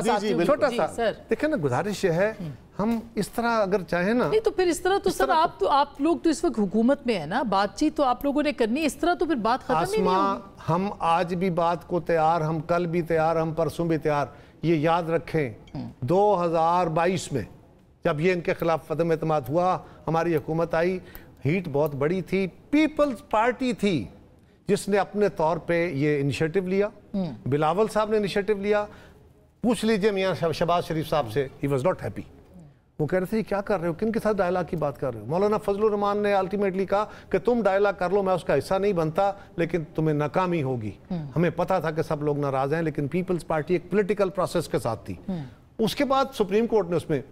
[SPEAKER 2] देखिए ना, गुजारिश है, हम इस तरह अगर चाहें ना,
[SPEAKER 1] नहीं तो फिर इस तरह तो सर आप लोग तो इस वक्त हुकूमत में है ना, बातचीत तो आप लोगों ने करनी है, इस तरह तो फिर बात खत्म ही नहीं होगी।
[SPEAKER 2] हम आज भी बात को तैयार, हम कल भी तैयार, हम परसों भी तैयार। ये याद रखें 2022 में जब ये इनके खिलाफ अदम एतमाद हुआ, हमारी हुकूमत आई, हीट बहुत बड़ी थी, पीपल्स पार्टी थी जिसने अपने तौर पे ये इनिशिएटिव लिया। बिलावल साहब ने इनिशिएटिव लिया। पूछ लीजिए मियां शहबाज शरीफ साहब से, ही वाज नॉट हैप्पी। वो कह रहे थे क्या कर रहे हो, किन के साथ डायलॉग की बात कर रहे हो। मौलाना फजलुर रहमान ने अल्टीमेटली कहा कि तुम डायलॉग कर लो, मैं उसका हिस्सा नहीं बनता, लेकिन तुम्हें नाकामी होगी। हमें पता था कि सब लोग नाराज हैं, लेकिन पीपल्स पार्टी एक पॉलिटिकल प्रोसेस के साथ थी। उसके बाद सुप्रीम कोर्ट ने उसमें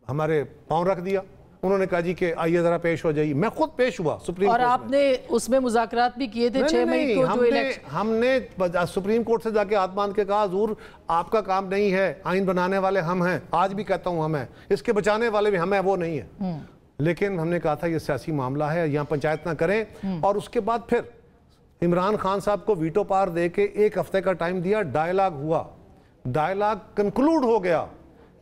[SPEAKER 2] हमारे पांव रख दिया, उन्होंने कहा जी कि आइए ज़रा पेश हो जाइए। मैं खुद पेश हुआ सुप्रीम कोर्ट
[SPEAKER 1] और आपने उसमें मुज़ाकरात भी किए थे 6 मई को जो इलेक्शन।
[SPEAKER 2] हमने सुप्रीम कोर्ट से जाके हाथ बांध के कहा हुजूर आपका काम नहीं है, आइन बनाने वाले हम हैं, आज भी कहता हूँ हम हैं, इसके बचाने वाले भी हम हैं, वो नहीं है। लेकिन हमने कहा था ये सियासी मामला है, यहाँ पंचायत ना करें। और उसके बाद फिर इमरान खान साहब को वीटो पावर दे के 1 हफ्ते का टाइम दिया, डायलॉग हुआ, डायलॉग कंक्लूड हो गया,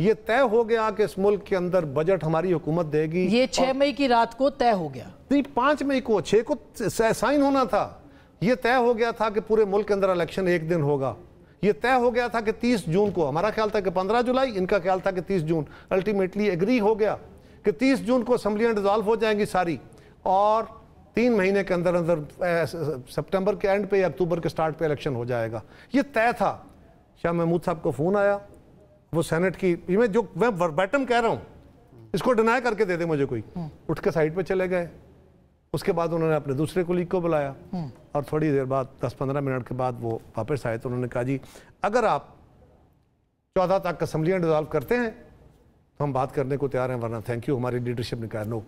[SPEAKER 2] ये तय हो गया कि इस मुल्क के अंदर बजट हमारी हुकूमत देगी।
[SPEAKER 1] ये 6 मई की रात को तय हो गया,
[SPEAKER 2] नहीं 5 मई को, 6 को साइन होना था। ये तय हो गया था कि पूरे मुल्क के अंदर इलेक्शन एक दिन होगा। ये तय हो गया था कि 30 जून को, हमारा ख्याल था कि 15 जुलाई, इनका ख्याल था कि 30 जून। अल्टीमेटली एग्री हो गया कि 30 जून को असम्बलियाँ डिज़ोल्व हो जाएंगी सारी, और 3 महीने के अंदर अंदर सितंबर के एंड पे या अक्टूबर के स्टार्ट पे इलेक्शन हो जाएगा। ये तय था। शाह महमूद साहब को फ़ोन आया, वो सेनेट की, मैं वर्बैटम कह रहा हूँ, इसको डिनाई करके दे दे मुझे कोई, उठ के साइड पे चले गए। उसके बाद उन्होंने अपने दूसरे कोलीग को बुलाया, और थोड़ी देर बाद 10-15 मिनट के बाद वो वापस आए तो उन्होंने कहा जी अगर आप 14 तक असम्बलियाँ डिज़ोल्व करते हैं तो हम बात करने को तैयार हैं, वरना थैंक यू। हमारी लीडरशिप ने कहा नो।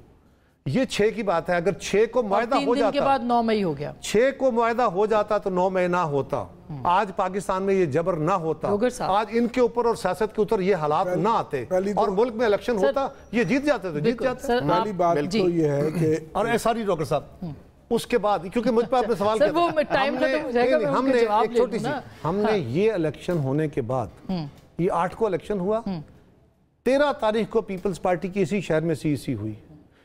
[SPEAKER 2] ये 6 की बात है, अगर 6 को मुआहदा हो जाता,
[SPEAKER 1] के बाद 9 मई हो गया,
[SPEAKER 2] 6 को मुआहदा हो जाता तो 9 मई ना होता, आज पाकिस्तान में ये जबर ना होता, आज इनके ऊपर और सियासत के ऊपर ये हालात ना आते, और मुल्क में इलेक्शन होता, ये जीत जाते, तो जीत जाते।
[SPEAKER 4] पहली बात तो ये है कि,
[SPEAKER 2] और सॉरी डॉक्टर साहब, उसके बाद क्योंकि मुझ पर आपने सवाल किया, हमने ये इलेक्शन होने के बाद, ये 8 को इलेक्शन हुआ, 13 तारीख को पीपल्स पार्टी की इसी शहर में सीईसी हुई।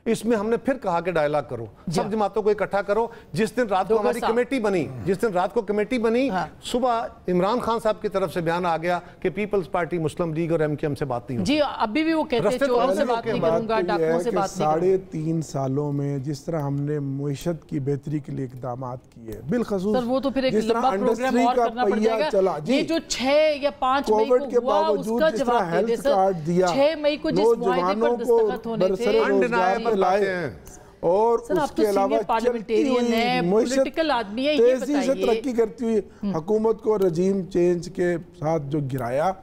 [SPEAKER 2] इसमें हमने फिर कहा कि डायलॉग करो, सब जमातों को इकट्ठा करो। जिस दिन रात को हमारी कमेटी बनी, जिस दिन रात को कमेटी बनी, सुबह इमरान खान साहब की तरफ से बयान आ गया कि पीपल्स पार्टी, मुस्लिम लीग और एमकेएम से बात नहीं होती।
[SPEAKER 1] जी अभी भी वो कहते हैं चोरों से बात नहीं करूंगा, डाकुओं से बात नहीं करूंगा।
[SPEAKER 4] 3.5 सालों में जिस तरह हमने मुईशत की बेहतरी के लिए इकदाम किए, बिलखसूस
[SPEAKER 1] वो तो फिर एक लंबा प्रोग्राम और करना पड़ जाएगा। ये जो 6 या 5 मई को हुआ उसका जवाब दे दे सर। 6 मई को जिस मुआहदे पर दस्तखत होने थे,
[SPEAKER 4] और उसके अलावा
[SPEAKER 1] पॉलिटिकल आदमी है, ये
[SPEAKER 4] तेजी से तरक्की करती हुई हुकूमत को रजीम चेंज के साथ जो गिराया,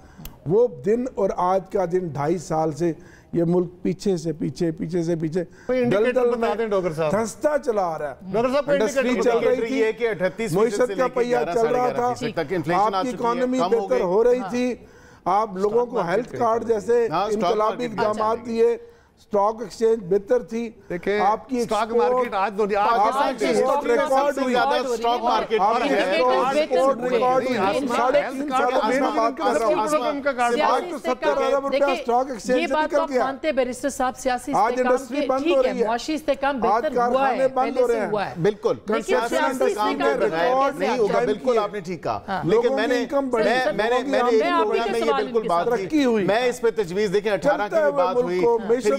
[SPEAKER 4] वो दिन और आज का दिन 2.5 साल से ये मुल्क पीछे से पीछे दलदल में धंसता चला आ रहा है। इंडस्ट्री चल रही थी, मुईशत का पहिया चल रहा था, आपकी इकोनॉमी बेहतर हो रही थी, आप लोगों को हेल्थ कार्ड जैसे इनकलाबी इक़दाम दिए, स्टॉक एक्सचेंज बेहतर थी, आपकी
[SPEAKER 2] स्टॉक मार्केट आज
[SPEAKER 3] रिकॉर्ड हुई, स्टॉक मार्केट
[SPEAKER 4] स्टॉक एक्सचेंज निकल गया।
[SPEAKER 1] बैरिस्टर साहब सियासी
[SPEAKER 4] आज इंडस्ट्री बंद हो रही है,
[SPEAKER 1] मुआशी इस्तेहकाम बेहतर हुआ है,
[SPEAKER 4] बंद हो रहे हैं,
[SPEAKER 3] बिल्कुल नहीं होगा, बिल्कुल आपने ठीक कहा। लेकिन मैंने ये बिल्कुल बात की, मैं इस पे तजवीज़ देखें 18 की भी बात हुई,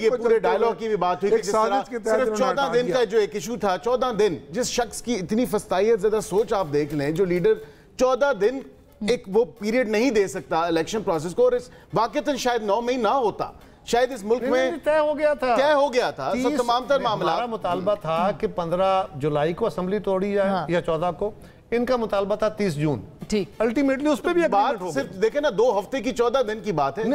[SPEAKER 3] ये पूरे डायलॉग की भी बात हुई कि जिस तरह सिर्फ 14 दिन का जो एक इशू था, 14 दिन, जिस शख्स की इतनी फस्तायत ज़्यादा सोच आप देख लें, जो लीडर 14 दिन एक वो पीरियड नहीं दे सकता इलेक्शन प्रोसेस को, और इस वाकईतन शायद 9 मई ना होता, शायद इस मुल्क में
[SPEAKER 2] तय हो गया था
[SPEAKER 3] सब तमाम तर मामला।
[SPEAKER 2] हमारा मुतालबा था कि 15 जुलाई को असेंबली तोड़ी जाए या 14 को, इनका मुतालबा था 30 जून।
[SPEAKER 1] ठीक,
[SPEAKER 2] अल्टीमेटली उस पे भी
[SPEAKER 3] बात सिर्फ देखे ना 2 हफ्ते की 14 दिन की बात है,
[SPEAKER 2] उस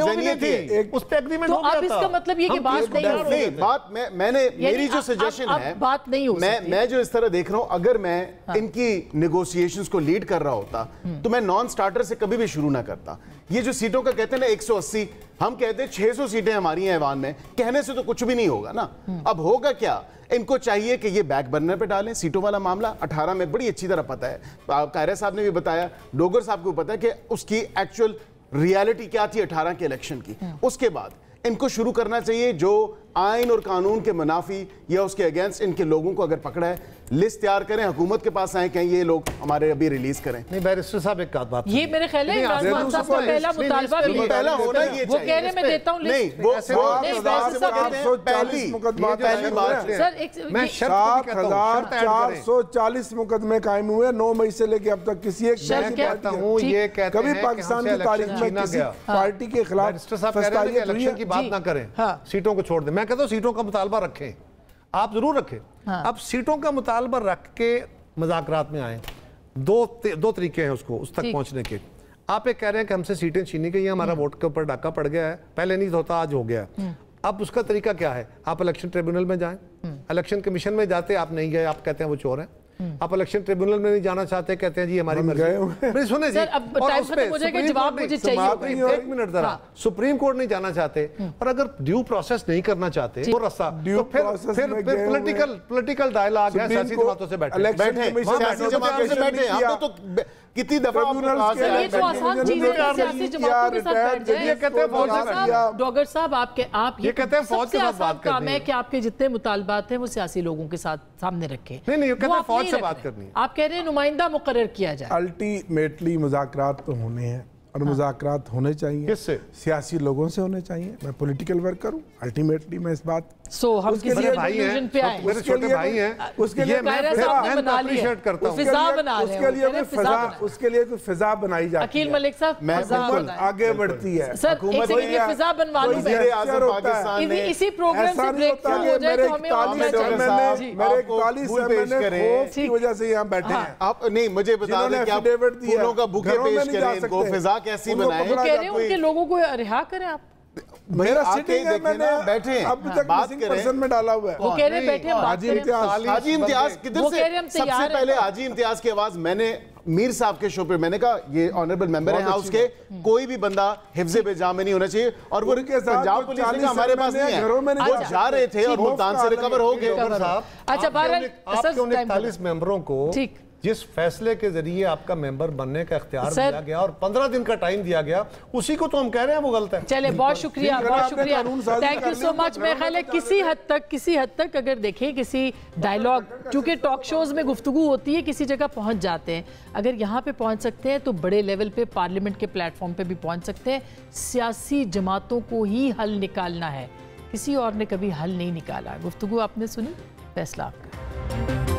[SPEAKER 2] पे एग्रीमेंट
[SPEAKER 1] तो
[SPEAKER 2] हो गया
[SPEAKER 1] अब इसका मतलब ये कि बात नहीं,
[SPEAKER 3] बात मैंने मेरी जो सजेशन है,
[SPEAKER 1] बात नहीं हो सकती।
[SPEAKER 3] मैं जो इस तरह देख रहा हूं, अगर मैं इनकी नेगोशिएशंस को लीड कर रहा होता तो मैं नॉन स्टार्टर से कभी भी शुरू ना करता। ये जो सीटों का कहते हैं ना 180, हम कहते हैं 600 सीटें हमारी हैं ऐवान में, कहने से तो कुछ भी नहीं होगा ना। अब होगा क्या, इनको चाहिए कि ये बैक बर्नर पे डालें सीटों वाला मामला। 18 में बड़ी अच्छी तरह पता है, कायरा साहब ने भी बताया, डोगर साहब को पता है कि उसकी एक्चुअल रियलिटी क्या थी 18 के इलेक्शन की। उसके बाद इनको शुरू करना चाहिए जो आइन और कानून के मुनाफी या उसके अगेंस्ट इनके लोगों को अगर पकड़ा है, लिस्ट तैयार करें, हुकूमत के पास आए, कहें ये लोग हमारे अभी रिलीज करें।
[SPEAKER 2] नहीं बैरिस्टर साहब एक बात,
[SPEAKER 1] ये मेरे ख्याल है इमरान खान साहब का पहला मुतालबा भी है,
[SPEAKER 3] पहला होना ये
[SPEAKER 1] वो कह रहे मैं देता हूं लिस्ट,
[SPEAKER 3] नहीं वो
[SPEAKER 4] पहली बात
[SPEAKER 1] सर एक
[SPEAKER 2] मैं
[SPEAKER 4] 7,440 मुकदमे कायम हुए 9 मई से लेके अब तक, किसी एक
[SPEAKER 2] कहता हूं ये कहते हैं
[SPEAKER 4] कभी पाकिस्तान की तारीख में किसी पार्टी के खिलाफ
[SPEAKER 2] इलेक्शन की बात ना करें, सीटों को छोड़ दें। मैं कहता हूं सीटों का मुतालबा रखें, आप जरूर रखें। अब सीटों का मुतालबा रख के मज़ाकरात में आए, दो तरीके हैं उसको उस तक पहुंचने के। आप एक कह रहे हैं कि हमसे सीटें छीनी गई हैं, हमारा वोट के ऊपर डाका पड़ गया है, पहले नहीं होता आज हो गया। अब उसका तरीका क्या है, आप इलेक्शन ट्रिब्यूनल में जाएं, इलेक्शन कमीशन में जाते आप नहीं गए, आप कहते हैं वो चोर हैं, आप इलेक्शन ट्रिब्यूनल में नहीं जाना चाहते, कहते हैं जी हमारी मर्जी। नहीं सुने जी, और उस पे एक मिनट जरा, सुप्रीम कोर्ट नहीं जाना चाहते, और अगर ड्यू प्रोसेस नहीं करना चाहते वो रास्ता, तो फिर पॉलिटिकल डायलॉग है, सियासी जमातों से बैठे हम तो कितनी दफा
[SPEAKER 1] ये तो आसान चीज है, सियासी जमातों के साथ बैठ जाए।
[SPEAKER 2] ये कहते हैं
[SPEAKER 1] डॉगर साहब आप
[SPEAKER 2] ये कहते हैं फौज के साथ बात
[SPEAKER 1] काम है कि आपके जितने मुतालबात हैं वो सियासी लोगों के साथ सामने रखें।
[SPEAKER 2] नहीं ये कहते हैं फौज से बात करनी है।
[SPEAKER 1] आप कह रहे हैं नुमाइंदा मुकर्रर किया जाए।
[SPEAKER 4] अल्टीमेटली मुज़ाकरात तो होने हैं और मुज़ाकरात होने चाहिए।
[SPEAKER 2] किससे?
[SPEAKER 4] सियासी लोगों से होने चाहिए। मैं पॉलिटिकल वर्कर हूँ, अल्टीमेटली मैं इस बात
[SPEAKER 1] हम किसी
[SPEAKER 2] कंक्लूजन पे आए। मेरे छोटे भाई हैं,
[SPEAKER 4] उसके लिए मैं
[SPEAKER 2] अप्रिशिएट करता हूं।
[SPEAKER 4] उसके लिए कोई फिजा बनाई जाती है।
[SPEAKER 1] अकील मलिक साहब
[SPEAKER 4] आगे बढ़ती है
[SPEAKER 1] सर, फिजा बनवा लो। इसी प्रोग्राम से ब्रेक थ्रू हो जाए तो हमें
[SPEAKER 4] मेरे 41 खौफ की वजह से यहाँ बैठे हैं।
[SPEAKER 3] आप नहीं मुझे बता दें कि आप फूलों का बुके पेश करें, इनको फिजा कैसी बनाएं?
[SPEAKER 1] वो कह रहे हैं उनके लोगों को रिहा करें आप।
[SPEAKER 4] मेरा सिटिंग है, मैंने
[SPEAKER 3] बैठे
[SPEAKER 4] अब तक मिसिंग पर्सन में डाला हुआ है।
[SPEAKER 1] वो कह रहे हैं बैठे
[SPEAKER 3] हाजी इम्तियाज किधर से? सबसे पहले हाजी इम्तियाज की आवाज मैंने मीर साहब के शो पे मैंने कहा ये ऑनरेबल मेंबर है हाउस के, कोई भी बंदा हिफ्ज़े बेजा में नहीं होना चाहिए। और वो पंजाब पुलिस ने हमारे पास नहीं है, वो जा रहे थे और मुल्तान से रिकवर हो गए।
[SPEAKER 1] अच्छा,
[SPEAKER 2] 41 मेंबरों को जिस फैसले के जरिए आपका मेंबर बनने का इख्तियार दिया गया और 15 दिन का टाइम दिया गया, उसी को तो हम कह रहे हैं वो गलत है।
[SPEAKER 1] चले, बहुत शुक्रिया, बहुत शुक्रिया, थैंक यू सो मच। मेरे ख्याल है किसी हद तक अगर देखें किसी डायलॉग, क्योंकि टॉक शोज में गुफ्तगू होती है, किसी जगह पहुंच जाते हैं, अगर यहाँ पे पहुंच सकते हैं तो बड़े लेवल पे पार्लियामेंट के प्लेटफॉर्म पे भी पहुंच सकते हैं। सियासी जमातों को ही हल निकालना है, किसी और ने कभी हल नहीं निकाला। गुफ्तगू आपने सुनी, फैसला आपका।